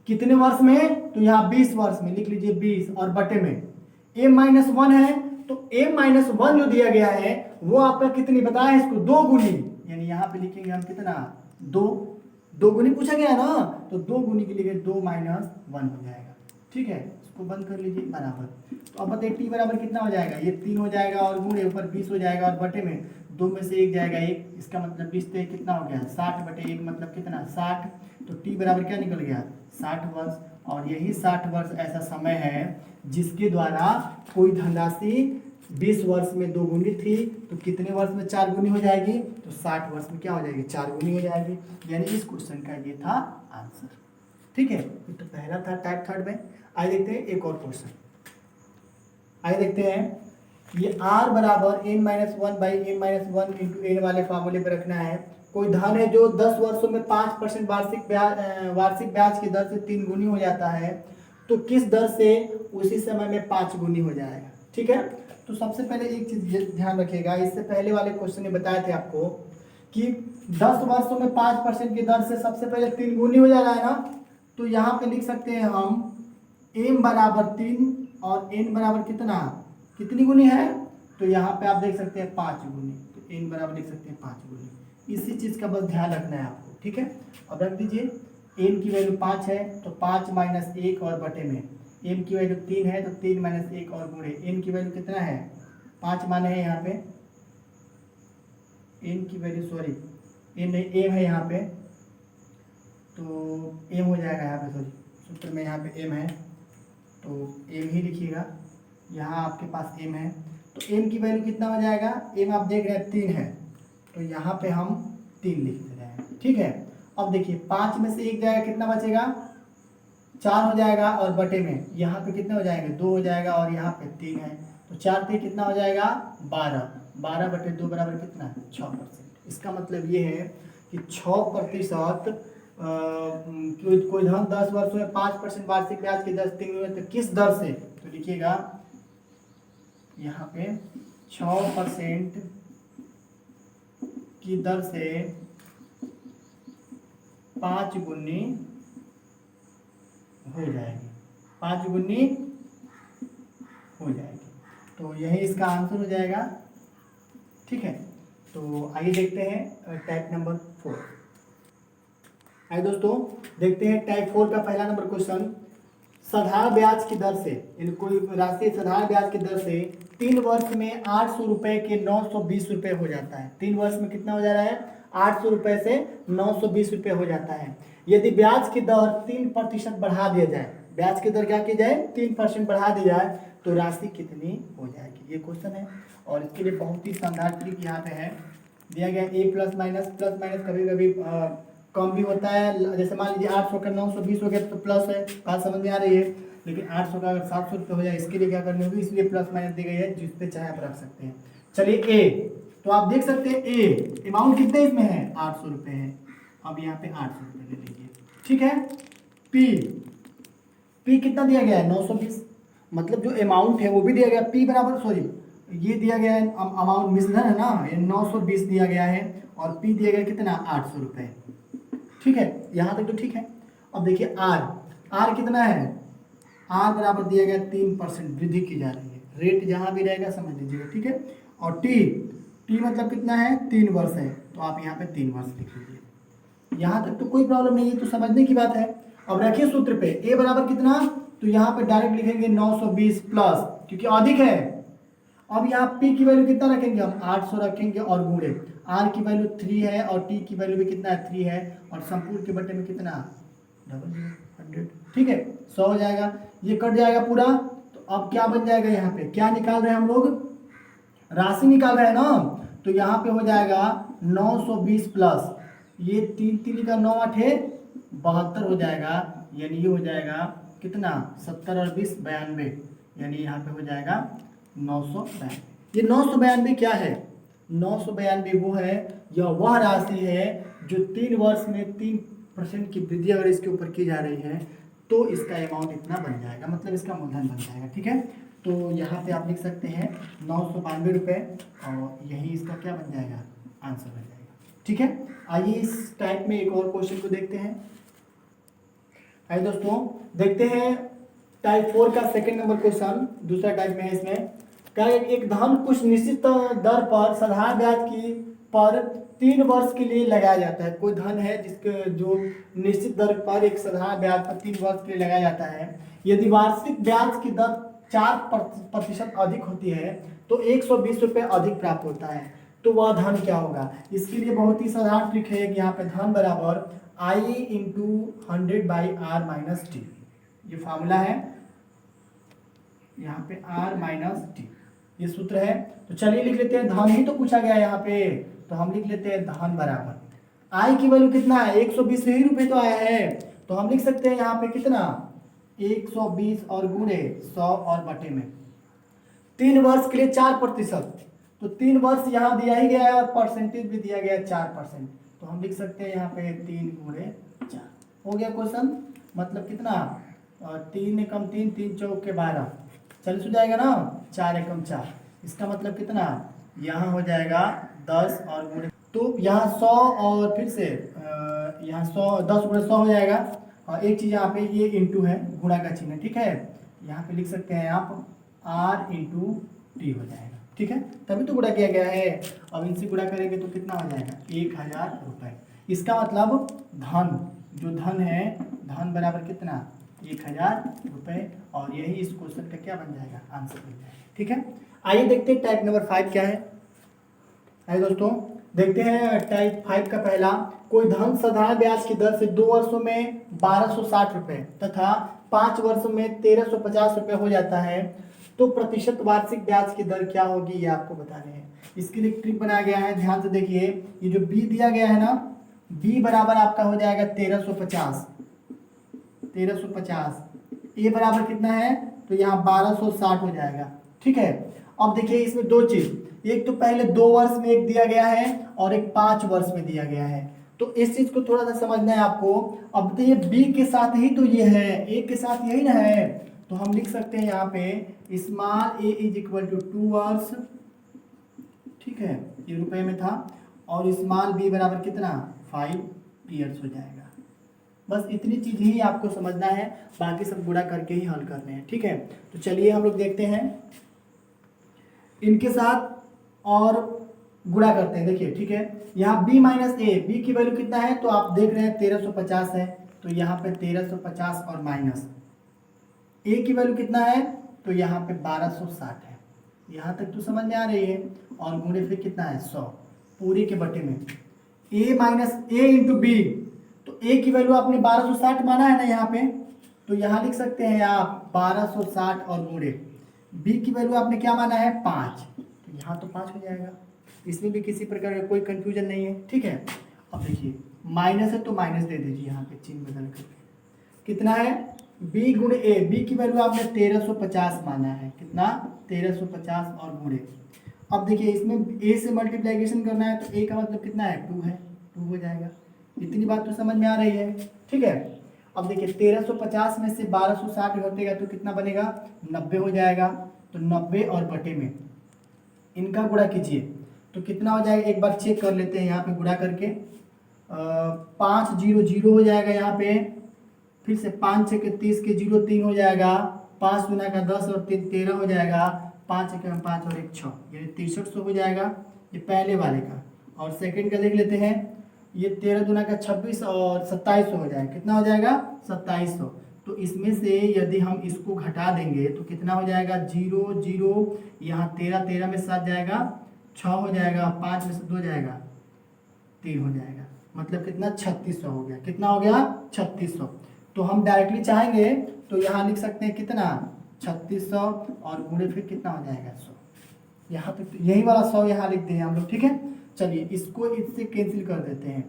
कितने वर्ष में, तो यहाँ 20 वर्ष में लिख लीजिए 20 और बटे में m-1 है तो m-1 जो दिया गया है वो आपका कितनी बताया है इसको 2 गुनी, यानी यहाँ पे लिखेंगे हम कितना 2 गुनी पूछा गया है ना, तो 2 गुनी के लिए 2 - 1 हो जाएगा। ठीक है, इसको बंद कर लीजिए बराबर। तो अब बताइए टी बराबर कितना हो जाएगा, ये 3 हो जाएगा और गुणे ऊपर 20 हो जाएगा और बटे में 2 में से 1 जाएगा 1, इसका मतलब 20 से कितना हो गया 60/1 मतलब कितना 60। तो टी बराबर क्या निकल गया 60 वर्ष। और यही 60 वर्ष ऐसा समय है जिसके द्वारा कोई धनराशि 20 वर्ष में 2 गुनी थी तो कितने वर्ष में 4 गुनी हो जाएगी, तो 60 वर्ष में क्या हो जाएगी 4 गुनी हो जाएगी, यानी इस क्वेश्चन का ये था आंसर। ठीक है, तो पहला था टाइप थर्ड में। आइए देखते हैं एक और क्वेश्चन, आइए देखते हैं। ये r बराबर n-1/n-1 इंटू एन वाले फार्मूले पर रखना है। कोई धन है जो 10 वर्षों में 5% वार्षिक ब्याज की दर से 3 गुनी हो जाता है, तो किस दर से उसी समय में 5 गुनी हो जाएगा। ठीक है, तो सबसे पहले एक चीज ध्यान रखिएगा, इससे पहले वाले क्वेश्चन में बताए थे आपको कि 10 वर्षों में 5% की दर से सबसे पहले 3 गुनी हो जा रहा है ना, तो यहाँ पे लिख सकते हैं हम m बराबर 3 और n बराबर कितनी गुनी है, तो यहाँ पे आप देख सकते हैं 5 गुनी, तो n बराबर लिख सकते हैं 5 गुनी। इसी चीज़ का बस ध्यान रखना है आपको। ठीक है, अब रख दीजिए n की वैल्यू 5 है तो 5 - 1 और बटे में m की वैल्यू 3 है तो 3 - 1 और गुणे n की वैल्यू कितना है 5 माने है यहाँ पे, n की वैल्यू सॉरी m है यहाँ पे, तो m हो जाएगा यहाँ पे, सॉरी सूत्र में यहाँ पे m है तो m ही लिखिएगा, यहाँ आपके पास m है तो m की वैल्यू कितना हो जाएगा, m आप देख रहे हैं 3 है तो यहाँ पे हम 3 लिख दे रहे हैं। ठीक है, अब देखिए 5 में से 1 जाएगा कितना बचेगा 4 हो जाएगा और बटे में यहाँ पे कितने हो जाएंगे 2 हो जाएगा और यहाँ पे 3 है तो 4 पे कितना हो जाएगा 12/2 बराबर कितना 6%। इसका मतलब ये है कि 6% कोई धन 10 वर्षों में 5% वार्षिक ब्याज की दर 3 हुए तो किस दर से, तो लिखिएगा यहाँ पे 6% की दर से 5 गुनी हो जाएगी, 5 गुनी हो जाएगी, तो यही इसका आंसर हो जाएगा। ठीक है, तो आइए देखते हैं टाइप नंबर 4। आइए दोस्तों देखते हैं टाइप 4 का पहला नंबर क्वेश्चन। साधारण ब्याज की दर से, यानी कोई राशि साधारण ब्याज की दर से 3 वर्ष में 800 रुपये के 920 रुपये हो जाता है। 3 वर्ष में कितना हो जा रहा है 800 रुपये से 920 रुपये हो जाता है। यदि ब्याज की दर 3% बढ़ा दिया जाए, ब्याज की दर क्या की जाए 3% बढ़ा दी जाए तो राशि कितनी हो जाएगी, ये क्वेश्चन है। और इसके लिए बहुत ही शानदार ट्रिक यहाँ पे है दिया गया, a प्लस माइनस कभी कभी कम भी होता है, जैसे मान लीजिए 800 का 920 हो गया तो प्लस है, बात समझ में आ रही है। लेकिन 800 का अगर 700 रुपये हो जाए इसके लिए क्या करनी होगी, इसलिए प्लस माइनस दी गई है, जिस पे चाहे आप रख सकते हैं। चलिए ए, तो आप देख सकते हैं ए अमाउंट कितने इसमें है 800 रुपये है, अब यहाँ पे 800 रुपये ले लीजिए। ठीक है, पी कितना दिया गया है 920, मतलब जो अमाउंट है वो भी दिया गया, पी बराबर सॉरी ये दिया गया है अमाउंट मिश्रण है ना, ये 920 दिया गया है और पी दिया गया कितना 800 रुपये। ठीक है, यहाँ तक तो ठीक है। अब देखिए आर कितना है, आर बराबर दिया गया 3% वृद्धि की जा रही है, रेट जहाँ भी रहेगा समझ लीजिएगा। ठीक है, और टी मतलब कितना है 3 वर्ष है तो आप यहाँ पे 3 वर्ष लिख लीजिए, यहाँ तक तो कोई प्रॉब्लम नहीं है, तो समझने की बात है। अब रखिए सूत्र पे ए बराबर कितना, तो यहाँ पे डायरेक्ट लिखेंगे 920 प्लस क्योंकि अधिक है। अब यहाँ पी की वैल्यू कितना रखेंगे हम 800 रखेंगे और गुणे आर की वैल्यू 3 है और टी की वैल्यू भी कितना है 3 है और संपूर्ण के बटे में कितना 100। ठीक है, 100 हो जाएगा, ये कट जाएगा पूरा। तो अब क्या बन जाएगा, यहाँ पे क्या निकाल रहे हैं हम लोग, राशि निकाल रहे हैं ना, तो यहाँ पे हो जाएगा 920 प्लस ये 3 का 9 8 72 हो जाएगा, यानी ये हो जाएगा कितना 70 और 20 92, यानी यहाँ पे हो जाएगा 992। ये 992 क्या है, 992 वो है, यह वह राशि है जो 3 वर्ष में 3% की वृद्धि अगर इसके ऊपर की जा रही है तो इसका अमाउंट इतना बन जाएगा, मतलब इसका मूलधन बन जाएगा। ठीक है, तो यहाँ पे आप लिख सकते हैं 992 रुपये और यही इसका क्या बन जाएगा, आंसर बन जाएगा। ठीक है, आइए इस टाइप में एक और क्वेश्चन को देखते हैं। आइए दोस्तों देखते हैं टाइप 4 का सेकंड नंबर क्वेश्चन, दूसरा टाइप में है। इसमें क्या है, एक धन कुछ निश्चित दर पर साधारण ब्याज की पर 3 वर्ष के लिए लगाया जाता है। कोई धन है जिसके जो निश्चित दर पर एक साधारण ब्याज पर 3 वर्ष के लिए लगाया जाता है। यदि वार्षिक ब्याज की दर 4% अधिक होती है तो 120 रुपये अधिक प्राप्त होता है, तो वह धन क्या होगा। इसके लिए बहुत ही साधारण ट्रिक है कि यहाँ पे धन बराबर I इंटू 100/r-t, ये फार्मूला है, यहाँ पे r-t ये सूत्र है। तो चलिए लिख लेते हैं, धन ही तो पूछा गया है यहाँ पे, तो हम लिख लेते हैं धन बराबर I की वैल्यू कितना है, 120 ही रुपये तो आया है, तो हम लिख सकते हैं यहाँ पे कितना 120 और गुणे 100 और बटे में 3 वर्ष के लिए 4%, तो 3 वर्ष यहाँ दिया ही गया है और परसेंटेज भी दिया गया है 4%, तो हम लिख सकते हैं यहाँ पे 3 गुणे 4 हो गया क्वेश्चन। मतलब कितना 3 एकम 3, 3 चौक के 12, 40 हो जाएगा ना, 4 एकम 4, इसका मतलब कितना यहाँ हो जाएगा 10 और गुणे, तो यहाँ 100 और फिर से यहाँ 100 10 गुणे 100 हो जाएगा। और एक चीज़ यहाँ पे ये इंटू है, गुणा का चिन्ह, ठीक है, यहाँ पे लिख सकते हैं आप r इंटू टी हो जाएगा। ठीक है, तभी तो गुणा किया गया है। अब इनसे गुणा करेंगे तो कितना हो जाएगा 1000 रुपये। इसका मतलब धन, जो धन है, धन बराबर कितना 1000 रुपये, और यही इस क्वेश्चन का क्या बन जाएगा, आंसर बन जाएगा। ठीक है, आइए देखते हैं टाइप नंबर 5 क्या है। आइए दोस्तों देखते हैं टाइप 5 का पहला, कोई धन साधारण ब्याज की दर से 2 वर्षों में 1260 रुपये तथा 5 वर्षों में 1350 रुपये हो जाता है, तो प्रतिशत वार्षिक ब्याज की दर क्या होगी, ये आपको बताने हैं। इसके लिए ट्रिक बनाया गया है, ध्यान से देखिए। ये जो b दिया गया है ना, b बराबर आपका हो जाएगा 1350, a बराबर कितना है, तो यहाँ 1260 हो जाएगा। ठीक है, अब देखिए इसमें दो चीज, एक तो पहले 2 वर्ष में एक दिया गया है और एक 5 वर्ष में दिया गया है, तो इस चीज को थोड़ा सा समझना है आपको। अब तो ये b के साथ ही तो ये है, a के साथ यही ना है, तो हम लिख सकते हैं यहाँ पे small a is equal to 2 वर्ष, ठीक है, ये रुपए में था, और स्मॉल b बराबर कितना 5 ईयर्स हो जाएगा। बस इतनी चीज ही आपको समझना है, बाकी सब गुणा करके ही हल करने हैं। ठीक है, तो चलिए हम लोग देखते हैं इनके साथ और गुणा करते हैं। देखिए, ठीक है, यहाँ b माइनस ए, बी की वैल्यू कितना है, तो आप देख रहे हैं 1350 है, तो यहाँ पे 1350 और माइनस ए की वैल्यू कितना है, तो यहाँ पे 1260 है। यहाँ तक तो समझ में आ रही है, और गुणे फिर कितना है 100 पूरे के बटे में a minus A into B, तो a की वैल्यू आपने 1260 माना है ना यहाँ पे, तो यहाँ लिख सकते हैं आप 1260 और गुणे b की वैल्यू आपने क्या माना है 5, तो यहाँ तो 5 हो जाएगा। इसमें भी किसी प्रकार का कोई कंफ्यूजन नहीं है। ठीक है, अब देखिए माइनस है तो माइनस दे दीजिए, यहाँ पे चिन्ह बदल करके कितना है b गुणे ए, b की वैल्यू आपने 1350 माना है, कितना 1350 और गुणे, अब देखिए इसमें a से मल्टीप्लीकेशन करना है, तो a का मतलब कितना है 2 है, 2 हो जाएगा। इतनी बात तो समझ में आ रही है। ठीक है, अब देखिए 1350 में से 1260 घटेगा तो कितना बनेगा 90 हो जाएगा, तो 90 और बटे में इनका गुणा कीजिए तो कितना हो जाएगा, एक बार चेक कर लेते हैं यहाँ पे गुणा करके। 500 हो जाएगा यहाँ पे, फिर से 5 6 के 30 के 0 3 हो जाएगा, 5 गुना का 10 और 3 13 हो जाएगा, 5 1 5 और 1 6, यानी 6300 हो जाएगा ये पहले वाले का। और सेकंड का देख लेते हैं, ये 13 गुना का 26 और 2700 हो जाएगा, कितना हो जाएगा 2700। तो इसमें से यदि हम इसको घटा देंगे तो कितना हो जाएगा 0 0, यहाँ 13 में 7 जाएगा 6 हो जाएगा, 5 में से 2 जाएगा 3 हो जाएगा, मतलब कितना 3600 हो गया। कितना हो गया 3600। तो हम डायरेक्टली चाहेंगे तो यहाँ लिख सकते हैं कितना 3600 और गुणे फिर कितना हो जाएगा 100, यहाँ तक तो यही वाला 100 यहाँ लिख दें हम लोग। ठीक है, चलिए इसको इससे कैंसिल कर देते हैं।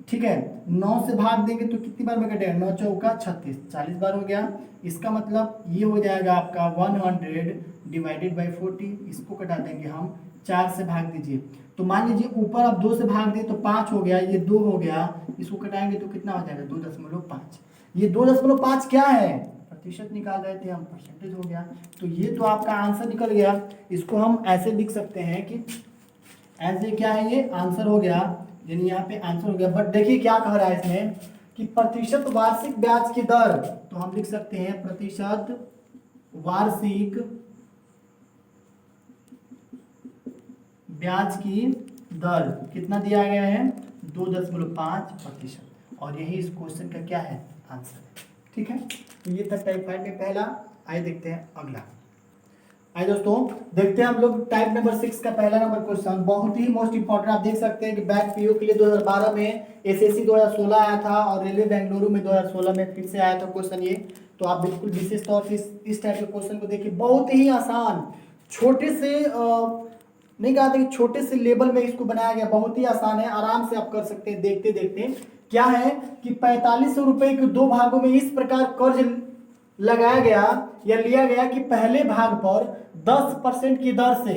ठीक है, 9 से भाग देंगे तो कितनी बार में कटेगा, 9 चौका 36, 40 बार हो गया। इसका मतलब ये हो जाएगा आपका 100 डिवाइडेड बाई 40, इसको कटा देंगे हम 4 से भाग दीजिए। तो मान लीजिए ऊपर आप 2 से भाग दिए तो 5 हो गया, ये 2 हो गया, इसको घटाएंगे तो कितना हो जाएगा 2.5। ये 2.5 क्या है, प्रतिशत निकाल रहे थे हम, परसेंटेज हो गया। तो ये तो आपका आंसर निकल गया। इसको हम ऐसे लिख सकते हैं कि ऐसे क्या है, ये आंसर हो गया, यानी यहाँ पे आंसर हो गया। बट देखिए क्या कह रहा है इसमें कि प्रतिशत वार्षिक ब्याज की दर, तो हम लिख सकते हैं प्रतिशत वार्षिक ब्याज की दर कितना दिया गया है, 2.5%। और यही इस क्वेश्चन का क्या है, आंसर है। ठीक है, तो ये था टाइप 5 में पहला। आइए देखते हैं अगला। आइए दोस्तों देखते हैं हम लोग टाइप नंबर 6 का पहला नंबर क्वेश्चन, बहुत ही मोस्ट इंपॉर्टेंट। आप देख सकते हैं कि बैक पीओ के लिए 2012 में, एसएससी 2016 आया था और रेलवे बेंगलुरु में 2016 में फिर से आया था क्वेश्चन ये। तो आप बिल्कुल विशेष तौर से इस टाइप के क्वेश्चन को देखिए, बहुत ही आसान, छोटे से नहीं कहा था कि छोटे से लेवल में इसको बनाया गया, बहुत ही आसान है, आराम से आप कर सकते हैं। देखते देखते क्या है कि 4500 रुपए के 2 भागों में इस प्रकार कर्ज लगाया गया या लिया गया कि पहले भाग पर 10% की दर से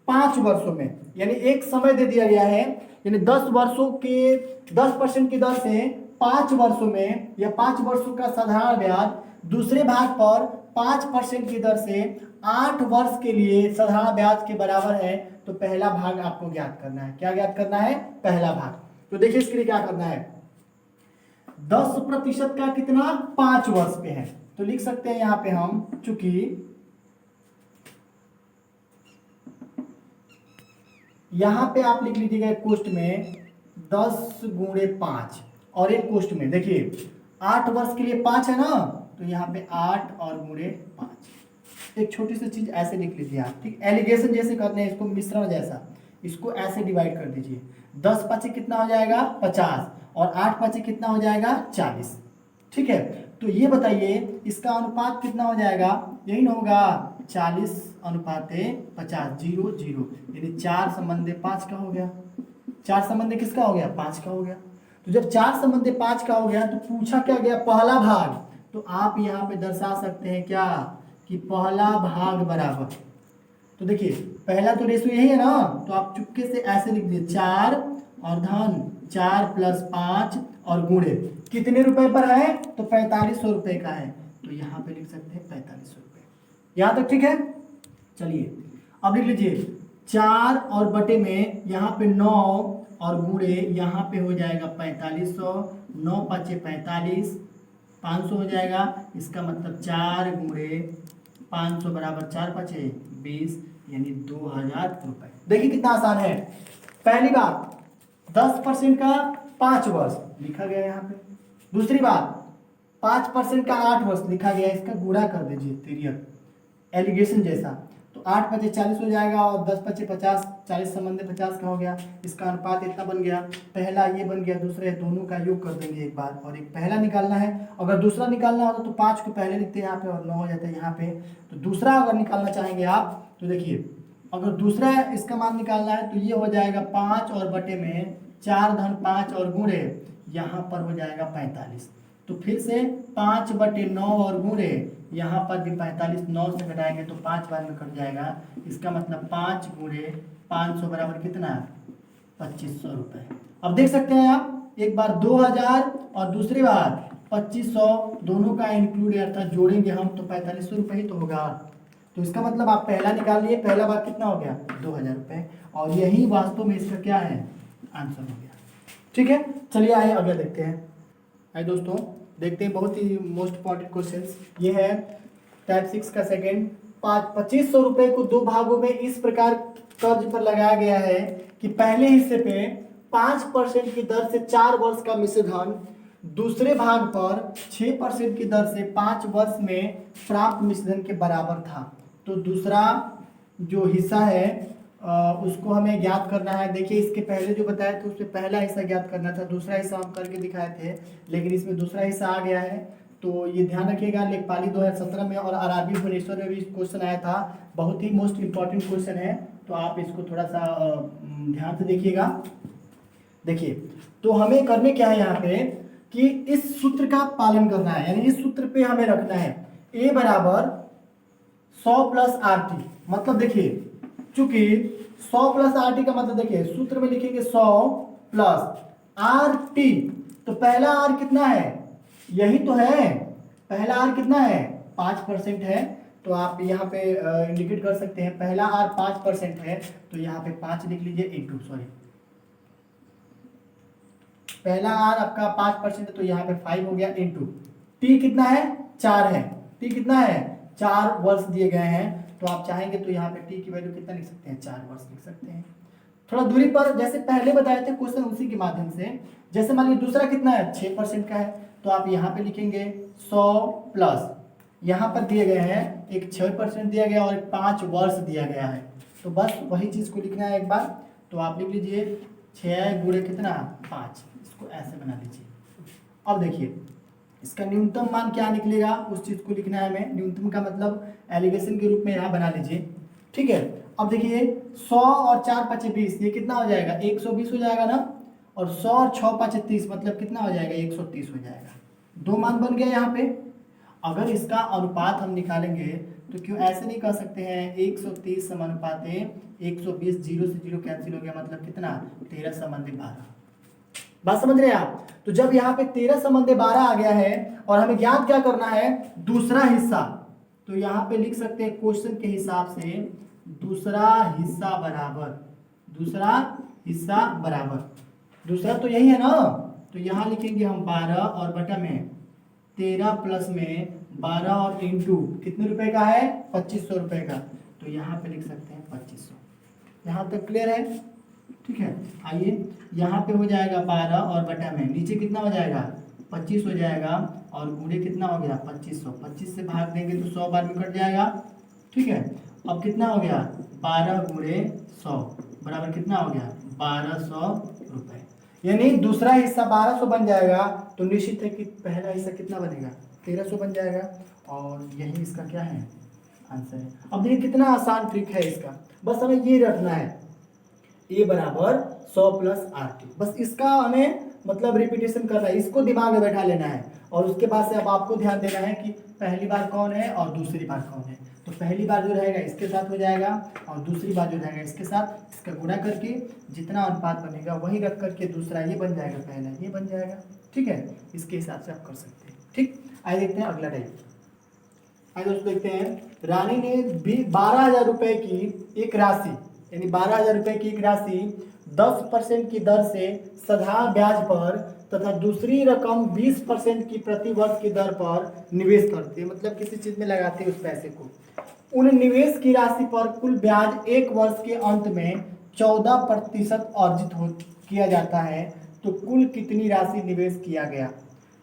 5 वर्षों में, यानी एक समय दे दिया गया है, यानी 10 वर्षों के 10% की दर से 5 वर्षों में, या 5 वर्षों का साधारण ब्याज दूसरे भाग पर 5% की दर से 8 वर्ष के लिए साधारण ब्याज के बराबर है। तो पहला भाग आपको ज्ञात करना है। क्या ज्ञात करना है, पहला भाग। तो देखिए इसके लिए क्या करना है, 10% का कितना, 5 वर्ष पे है, तो लिख सकते हैं यहां पे हम, चूंकि यहां पे आप लिख लीजिएगा एक कोष्ट में 10 गुणे 5, और एक कोष्ट में देखिए 8 वर्ष के लिए 5 है ना, तो यहाँ पे 8 और गुणे 5। एक छोटी सी चीज ऐसे लिख लीजिए आप, ठीक, एलिगेशन जैसे करने हैं इसको, मिश्रण जैसा, इसको ऐसे डिवाइड कर दीजिए। 10 5 कितना हो जाएगा 50, और 8 5 कितना हो जाएगा 40। ठीक है, तो ये बताइए इसका अनुपात कितना हो जाएगा, यही ना होगा 40:50, 0 0, यानी 4:5 का हो गया। 4 किसका हो गया, 5 का हो गया। तो जब 4:5 का हो गया तो पूछा क्या गया, पहला भाग, तो आप यहाँ पे दर्शा सकते हैं क्या कि पहला भाग बराबर, तो देखिए पहला तो रेशो यही है ना, तो आप चुपके से ऐसे लिख दीजिए 4 और धन 4 + 5 और गुणे कितने रुपए पर है, तो 4500 रुपए का है, तो यहाँ पे लिख सकते हैं 4500 रुपए। यहाँ तक ठीक है। चलिए अब लिख लीजिए 4 और बटे में यहाँ पे 9 और गुणे यहाँ पे हो जाएगा 4500, 9 × 5 = 45, 500 हो जाएगा। इसका मतलब 4 गुणे 500 बराबर 4 × 5 = 20, यानी 2000 रुपए। देखिए कितना आसान है। पहली बात 10% का 5 वर्ष लिखा गया यहाँ पे, दूसरी बात 5% का 8 वर्ष लिखा गया, इसका गुणा कर दीजिए तिर्यक, एलिगेशन जैसा, तो 8 × 5 = 40 हो जाएगा, और 10 × 5 = 50, 40:50 का हो गया। इसका अनुपात इतना बन गया, पहला ये बन गया, दूसरे, दोनों का योग कर देंगे एक बार, और एक पहला निकालना है। अगर दूसरा निकालना होता तो 5 को पहले लिखते हैं यहाँ पे, और 9 हो जाता है यहाँ पे। तो दूसरा अगर निकालना चाहेंगे आप, तो देखिए अगर दूसरा इसका मान निकालना है तो ये हो जाएगा 5 और बटे में 4 धन 5 और गुणे यहाँ पर हो जाएगा 45। तो फिर से 5/9 और गुणे यहाँ पर भी 45, 9 से घटाएंगे तो 5 बार में कट जाएगा। इसका मतलब 5 × 500 बराबर कितना, 2500 रुपये। अब देख सकते हैं आप, एक बार 2000 और दूसरी बार 2500, दोनों का इंक्लूड अर्थात जोड़ेंगे हम तो 4500 रुपये ही तो होगा। तो इसका मतलब आप पहला निकाल लिए, पहला बार कितना हो गया 2000 रुपये, और यही वास्तव में इसका क्या है, आंसर हो गया। ठीक है, चलिए आइए अगला देखते हैं। आइए दोस्तों देखते हैं बहुत ही मोस्ट इंपॉर्टेंट क्वेश्चन, ये है टाइप 6 का सेकंड। 2500 रुपये को 2 भागों में इस प्रकार कर्ज पर लगाया गया है कि पहले हिस्से पे 5% की दर से 4 वर्ष का मिश्र धन, दूसरे भाग पर 6% की दर से 5 वर्ष में प्राप्त मिश्र धन के बराबर था। तो दूसरा जो हिस्सा है उसको हमें ज्ञात करना है। देखिए इसके पहले जो बताया था उसमें पहला हिस्सा ज्ञात करना था, दूसरा हिस्सा हम करके दिखाए थे, लेकिन इसमें दूसरा हिस्सा आ गया है। तो ये ध्यान रखिएगा, लेखपाली 2017 में और आरआरबी भुवनेश्वर में भी क्वेश्चन आया था, बहुत ही मोस्ट इंपॉर्टेंट क्वेश्चन है, तो आप इसको थोड़ा सा ध्यान से देखिएगा। देखिए तो हमें करने क्या है यहाँ पे कि इस सूत्र का पालन करना है, यानी इस सूत्र पे हमें रखना है A = 100 + RT। मतलब देखिए चूंकि 100 प्लस आर टी का मतलब देखिए सूत्र में लिखेंगे 100 प्लस आर टी। तो पहला आर कितना है, यही तो है, पहला आर कितना है 5% है। तो आप यहाँ पे इंडिकेट कर सकते हैं, पहला आर 5% है तो यहाँ पे 5 लिख लीजिए इंटू, सॉरी पहला आर आपका 5% है तो यहाँ पे 5 हो गया इंटू टी कितना है 4 है, टी कितना है 4 वर्ष दिए गए हैं। तो आप चाहेंगे तो यहाँ पे टी की वैल्यू कितना लिख सकते हैं 4 वर्ष लिख सकते हैं। थोड़ा दूरी पर जैसे पहले बताए थे क्वेश्चन उसी के माध्यम से, जैसे मान लीजिए दूसरा कितना है 6% का है तो आप यहाँ पे लिखेंगे 100 प्लस यहाँ पर दिए गए हैं एक 6% दिया गया और एक 5 वर्ष दिया गया है। तो बस वही चीज़ को लिखना है एक बार, तो आप लिख लीजिए 6 गुणे कितना 5, इसको ऐसे बना लीजिए। अब देखिए इसका न्यूनतम मान क्या निकलेगा उस चीज़ को लिखना है हमें, न्यूनतम का मतलब एलिगेशन के रूप में यहाँ बना लीजिए, ठीक है। अब देखिए 100 और 4 5 20 ये कितना हो जाएगा 120 हो जाएगा ना, और 100 और 6 5 30 मतलब कितना हो जाएगा 130 हो जाएगा। दो मान बन गया यहाँ पे। अगर इसका अनुपात हम निकालेंगे तो क्यों ऐसे नहीं कर सकते हैं 130 समानुपाते 120, 0 से 0 कैंसिल हो गया मतलब कितना 13 संबंधी 12। बात समझ रहे हैं आप। तो जब यहाँ पे 13 संबंधी 12 आ गया है और हमें ज्ञात क्या करना है दूसरा हिस्सा, तो यहाँ पे लिख सकते हैं क्वेश्चन के हिसाब से दूसरा हिस्सा बराबर, दूसरा हिस्सा बराबर, दूसरा तो यही है ना, तो यहाँ लिखेंगे हम 12 और बटा में 13 प्लस में 12 और इंटू कितने रुपए का है 2500 रुपए का, तो यहाँ पे लिख सकते हैं 2500। यहाँ तक क्लियर है, ठीक है। आइए यहाँ पे हो जाएगा 12 और बटा में नीचे कितना हो जाएगा 25 हो जाएगा और गुणे कितना हो गया 2500, 25 से भाग देंगे तो 100 बार में कट जाएगा, ठीक है। अब कितना हो गया 12 गुणे 100 बराबर कितना हो गया 1200 रुपए, यानी दूसरा हिस्सा 1200 बन जाएगा। तो निश्चित है कि पहला हिस्सा कितना बनेगा 1300 बन जाएगा, और यही इसका क्या है आंसर है। अब देखिए कितना आसान ट्रिक है इसका, बस हमें ये रखना है ए बराबर 100 प्लस आर टी, बस इसका हमें मतलब रिपीटेशन करना है, इसको दिमाग में बैठा लेना है। और उसके बाद से अब आपको ध्यान देना है कि पहली बार कौन है और दूसरी बार कौन है। तो पहली बार जो रहेगा इसके साथ हो जाएगा और दूसरी बार जो रहेगा इसके साथ, इसका गुणा करके जितना अनुपात बनेगा वही रख करके दूसरा ये बन जाएगा पहला ये बन जाएगा, ठीक है। इसके हिसाब से आप कर सकते हैं, ठीक। आइए देखते हैं अगला टाइप। आइए दोस्तों देखते हैं रानी ने 12,000 रुपए की एक राशि, यानी 12,000 रुपए की एक राशि 10% की दर से साधारण ब्याज पर तथा दूसरी रकम 20% की प्रति वर्ष की दर पर निवेश करती है, मतलब किसी चीज में लगाती है उस पैसे को। उन निवेश की राशि पर कुल ब्याज एक वर्ष के अंत में 14% अर्जित किया जाता है, तो कुल कितनी राशि निवेश किया गया।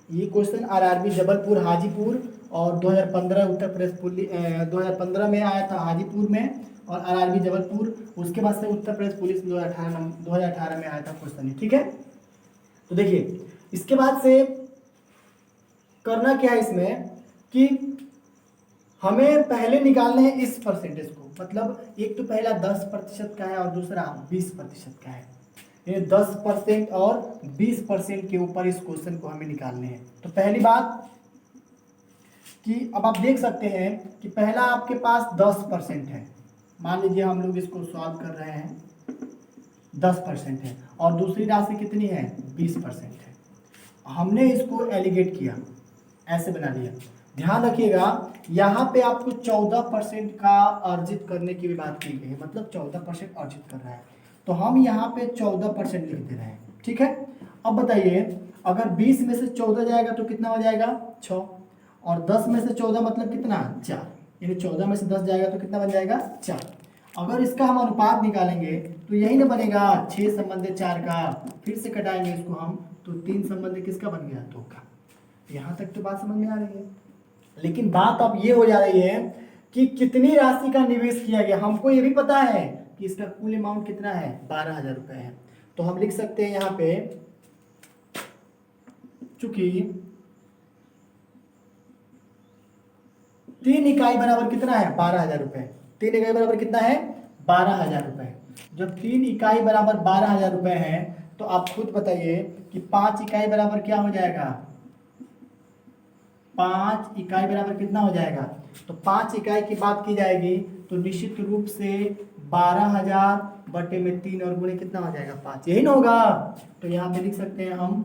ये क्वेश्चन आरआरबी जबलपुर हाजीपुर और 2015 उत्तर प्रदेश 2015 में आया था हाजीपुर में, और आरआरबी जबलपुर उसके बाद से उत्तर प्रदेश पुलिस 2018 में आया था क्वेश्चन, ठीक है। तो देखिए इसके बाद से करना क्या है इसमें कि हमें पहले निकालना है इस परसेंटेज को, मतलब एक तो पहला 10% का है और दूसरा 20% का है, ये 10% और 20% के ऊपर इस क्वेश्चन को हमें निकालने हैं। तो पहली बात कि अब आप देख सकते हैं कि पहला आपके पास 10% है, मान लीजिए हम लोग इसको सॉल्व कर रहे हैं 10% है, और दूसरी राशि कितनी है 20% है। हमने इसको एलिगेट किया, ऐसे बना लिया। ध्यान रखिएगा यहाँ पे आपको 14% का अर्जित करने की भी बात की गई है, मतलब 14% अर्जित कर रहा है, तो हम यहाँ पे 14% लिख दे रहे हैं, ठीक है। अब बताइए अगर 20 में से 14 जाएगा तो कितना हो जाएगा 6, और 10 में से 14 मतलब कितना 4, यानी 14 में से 10 जाएगा तो कितना बन जाएगा 4। अगर इसका हम अनुपात निकालेंगे तो यही ना बनेगा 6 संबंधी 4 का, फिर से कटाएंगे इसको हम तो 3 संबंधी किसका बन गया 2 का। यहाँ तक तो बात समझ में आ रही है, लेकिन बात अब ये हो जा रही है कि कितनी राशि का निवेश किया गया। हमको ये भी पता है कि इसका कुल अमाउंट कितना है 12,000 रुपए है, तो हम लिख सकते हैं यहाँ पे चूंकि 3 इकाई बराबर कितना है 12,000 रुपए, 3 इकाई बराबर कितना है 12,000 रुपए। जब 3 इकाई बराबर 12,000 रुपए है तो आप खुद बताइए कि 5 इकाई बराबर क्या हो जाएगा, 5 इकाई बराबर कितना हो जाएगा। तो 5 इकाई की बात की जाएगी तो निश्चित रूप से 12,000 बटे में 3 और गुणे कितना हो जाएगा 5, यही ना होगा। तो यहाँ पे लिख सकते हैं हम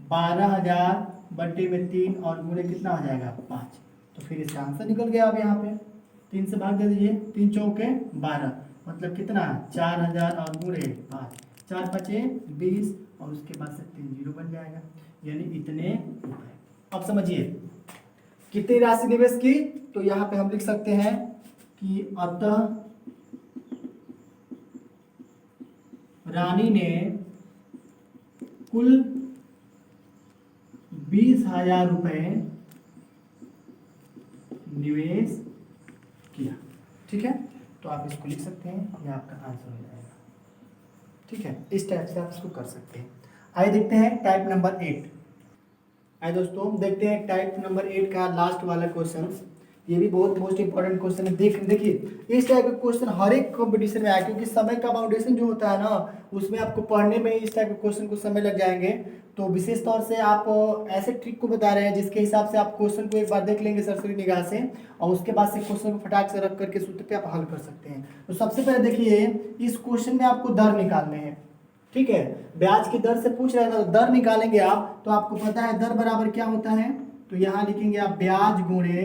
12,000 बटे में 3 और गुणे कितना हो जाएगा 5। तो फिर इसका आंसर निकल गया। अब यहाँ पे 3 से भाग दे दीजिए, 3 चौके 12, मतलब कितना 4,000 और गुणे 5, 4 पचे 20 और उसके बाद से 3 जीरो बन जाएगा, यानी इतने रुपए। अब समझिए कितनी राशि निवेश की, तो यहाँ पे हम लिख सकते हैं कि अतः रानी ने कुल 20,000 रुपए निवेश किया। ठीक है, तो आप इसको लिख सकते हैं, यह आपका आंसर हो जाएगा। ठीक है, इस टाइप से आप इसको कर सकते हैं। आइए देखते हैं टाइप नंबर 8। आइए दोस्तों देखते हैं टाइप नंबर 8 का लास्ट वाला क्वेश्चन। ये भी बहुत मोस्ट इंपॉर्टेंट क्वेश्चन है। देखिए इस टाइप का क्वेश्चन हर एक कॉम्पिटिशन में आया, क्योंकि समय का बाउंडेशन जो होता है ना, उसमें आपको पढ़ने में इस टाइप के क्वेश्चन को समय लग जाएंगे। तो विशेष तौर से आप ऐसे ट्रिक को बता रहे हैं जिसके हिसाब से आप क्वेश्चन को एक बार देख लेंगे सरसरी निगाह से, और उसके बाद से क्वेश्चन को फटाक से रख करके सूत्र पे आप हल कर सकते हैं। तो सबसे पहले देखिए इस क्वेश्चन में आपको दर निकालने हैं। ठीक है, ब्याज की दर से पूछ रहे हैं ना, तो दर निकालेंगे आप, तो आपको पता है दर बराबर क्या होता है। तो यहाँ लिखेंगे आप ब्याज गुणे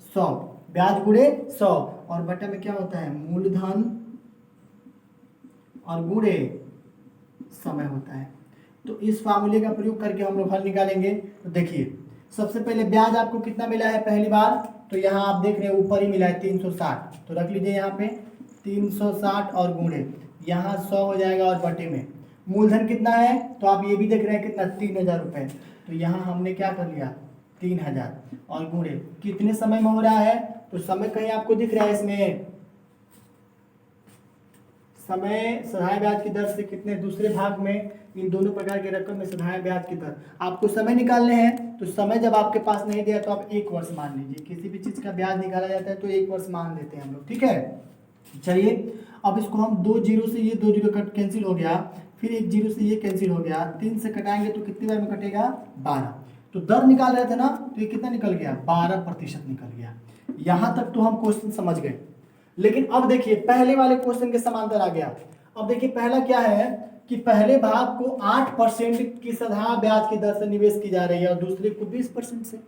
100, ब्याज गुणे 100, और बटा में क्या होता है मूलधन और गुणे समय होता है। तो इस फार्मूले का प्रयोग करके हम लोग हल निकालेंगे। तो देखिए सबसे पहले ब्याज आपको कितना मिला है पहली बार, तो यहाँ आप देख रहे हैं ऊपर ही मिला है 360, तो रख लीजिए यहाँ पे 360 और गुणे यहाँ 100 हो जाएगा, और बटे में मूलधन कितना है, तो आप ये भी देख रहे हैं कितना 3,000 रुपये। तो यहाँ हमने क्या कर लिया 3,000, और गुणे कितने समय में हो रहा है, तो समय कहीं आपको दिख रहा है इसमें, समय साधारण ब्याज की दर से कितने दूसरे भाग में, इन दोनों प्रकार के रकम में साधारण ब्याज की दर आपको समय निकालने हैं। तो समय जब आपके पास नहीं दिया तो आप 1 वर्ष मान लीजिए, किसी भी चीज का ब्याज निकाला जाता है तो 1 वर्ष मान लेते हैं हम लोग। ठीक है, चलिए अब इसको हम 2 जीरो से ये 2 जीरो कट कैंसिल हो गया, फिर 1 जीरो से ये कैंसिल हो गया, 3 से कटाएंगे तो कितनी बार में कटेगा 12। तो दर निकाल रहे थे ना, तो ये कितना निकल गया 12% निकल गया। यहां तक तो हम क्वेश्चन समझ गए, लेकिन अब देखिए पहले वाले क्वेश्चन के समांतर आ गया। अब देखिए पहला क्या है कि पहले भाग को 8% की साधारण ब्याज की दर से निवेश की जा रही है, और दूसरे को 20% से,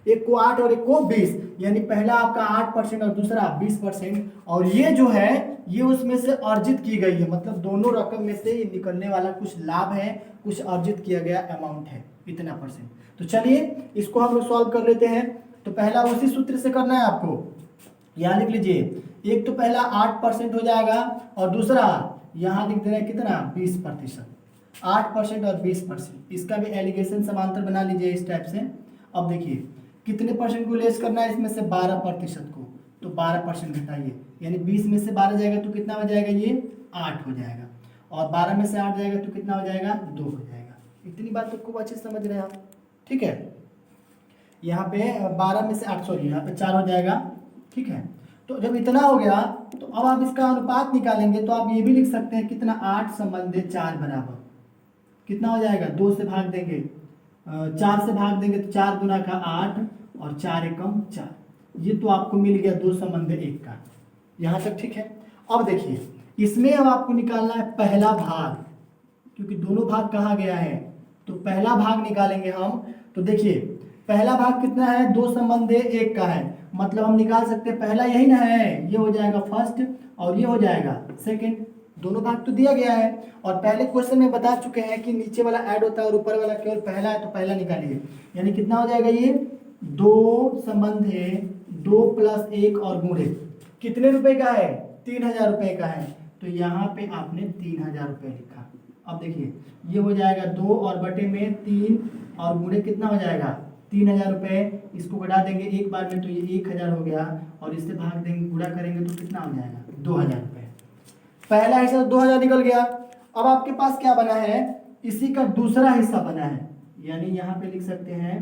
एक को 8 और एक को 20, यानी पहला आपका 8% और दूसरा 20%, और ये जो है ये उसमें से अर्जित की गई है, मतलब दोनों रकम में से ये निकलने वाला कुछ लाभ है, कुछ अर्जित किया गया अमाउंट है, इतना %। तो चलिए इसको हम लोग सॉल्व कर लेते हैं। तो पहला उसी सूत्र से करना है आपको, यहाँ लिख लीजिए, एक तो पहला 8% हो जाएगा, और दूसरा यहाँ लिख दे रहे हैं कितना 20%, 8% और 20%, इसका भी एलिगेशन समांतर बना लीजिए इस टाइप से। अब देखिए कितने परसेंट को लेस करना है इसमें से 12% को, तो 12% घटाइए, यानी 20 में से 12 जाएगा तो कितना हो जाएगा ये 8 हो जाएगा, और 12 में से 8 जाएगा तो कितना हो जाएगा 2 हो जाएगा। इतनी बात तो खूब अच्छे से समझ रहे हैं आप। ठीक है, यहाँ पे 12 में से 8 सॉरी यहाँ पे 4 हो जाएगा। ठीक है, तो जब इतना हो गया तो अब आप इसका अनुपात निकालेंगे, तो आप ये भी लिख सकते हैं कितना 8 संबंधे 4 बराबर कितना हो जाएगा, 2 से भाग देंगे, 4 से भाग देंगे तो 4 गुना का 8 और 4 एकम 4, ये तो आपको मिल गया 2 संबंधे 1 का। यहाँ तक ठीक है। अब देखिए इसमें अब आपको निकालना है पहला भाग, क्योंकि दोनों भाग कहा गया है, तो पहला भाग निकालेंगे हम। तो देखिए पहला भाग कितना है 2 संबंधे 1 का है, मतलब हम निकाल सकते हैं पहला यही ना है, ये हो जाएगा फर्स्ट और ये हो जाएगा सेकंड, दोनों भाग तो दिया गया है। और पहले क्वेश्चन में बता चुके हैं कि नीचे वाला ऐड होता है और ऊपर वाला केवल पहला है, तो पहला निकालिए, यानी कितना हो जाएगा ये 2 संबंधे 2 + 1 और गुणे कितने रुपए का है 3,000 रुपए का है, तो यहाँ पे आपने 3,000 रुपए लिखा। अब देखिए ये हो जाएगा 2 और बटे में 3 और गुणे कितना हो जाएगा 3,000 रुपए, इसको बढ़ा देंगे एक बार में तो ये 1,000 हो गया, और इससे भाग देंगे गुणा करेंगे तो कितना हो जाएगा 2,000 रुपए। पहला हिस्सा 2,000 निकल गया। अब आपके पास क्या बना है, इसी का दूसरा हिस्सा बना है, यानी यहाँ पे लिख सकते हैं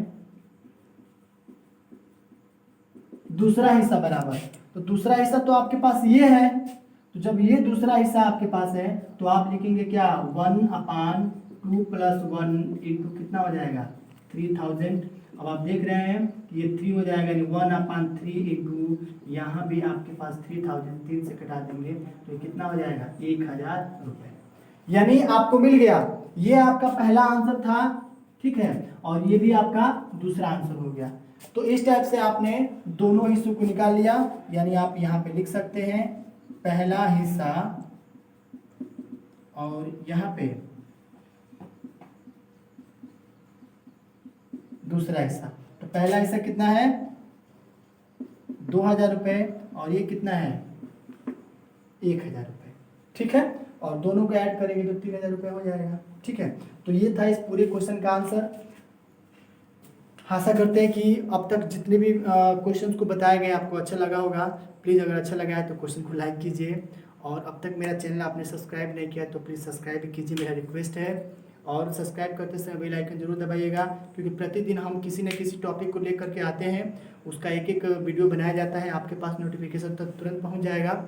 दूसरा हिस्सा बराबर। तो दूसरा हिस्सा तो आपके पास ये है, तो जब ये दूसरा हिस्सा आपके पास है तो आप लिखेंगे क्या 1/2 + 1 इंटू कितना हो जाएगा 3000। अब आप देख रहे हैं कि ये 3 हो जाएगा, यानी 1/3 इंटू यहाँ भी आपके पास 3000, 3 से कटा देंगे तो ये कितना हो जाएगा 1000 रुपये। यानी आपको मिल गया, ये आपका पहला आंसर था, ठीक है, और ये भी आपका दूसरा आंसर हो गया। तो इस टाइप से आपने दोनों हिस्सों को निकाल लिया, यानी आप यहाँ पे लिख सकते हैं पहला हिस्सा और यहाँ पे दूसरा हिस्सा। तो पहला हिस्सा कितना है 2000 रुपये और ये कितना है 1000 रुपये, ठीक है, और दोनों को ऐड करेंगे तो 3000 रुपये हो जाएगा, ठीक है। तो ये था इस पूरे क्वेश्चन का आंसर। आशा करते हैं कि अब तक जितने भी क्वेश्चंस को बताया गया आपको अच्छा लगा होगा। प्लीज़ अगर अच्छा लगा है तो क्वेश्चन को लाइक कीजिए, और अब तक मेरा चैनल आपने सब्सक्राइब नहीं किया तो प्लीज़ सब्सक्राइब कीजिए, मेरा रिक्वेस्ट है। और सब्सक्राइब करते समय बेल आइकन जरूर दबाइएगा, क्योंकि प्रतिदिन हम किसी न किसी टॉपिक को लेकर के आते हैं, उसका एक एक वीडियो बनाया जाता है, आपके पास नोटिफिकेशन तक तुरंत पहुँच जाएगा।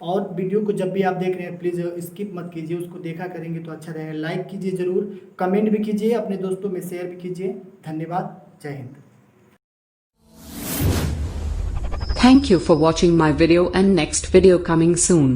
और वीडियो को जब भी आप देख रहे हैं प्लीज़ स्किप मत कीजिए, उसको देखा करेंगे तो अच्छा रहेगा। लाइक कीजिए ज़रूर, कमेंट भी कीजिए, अपने दोस्तों में शेयर भी कीजिए। धन्यवाद, जय Hind. Thank you for watching my video, and next video coming soon.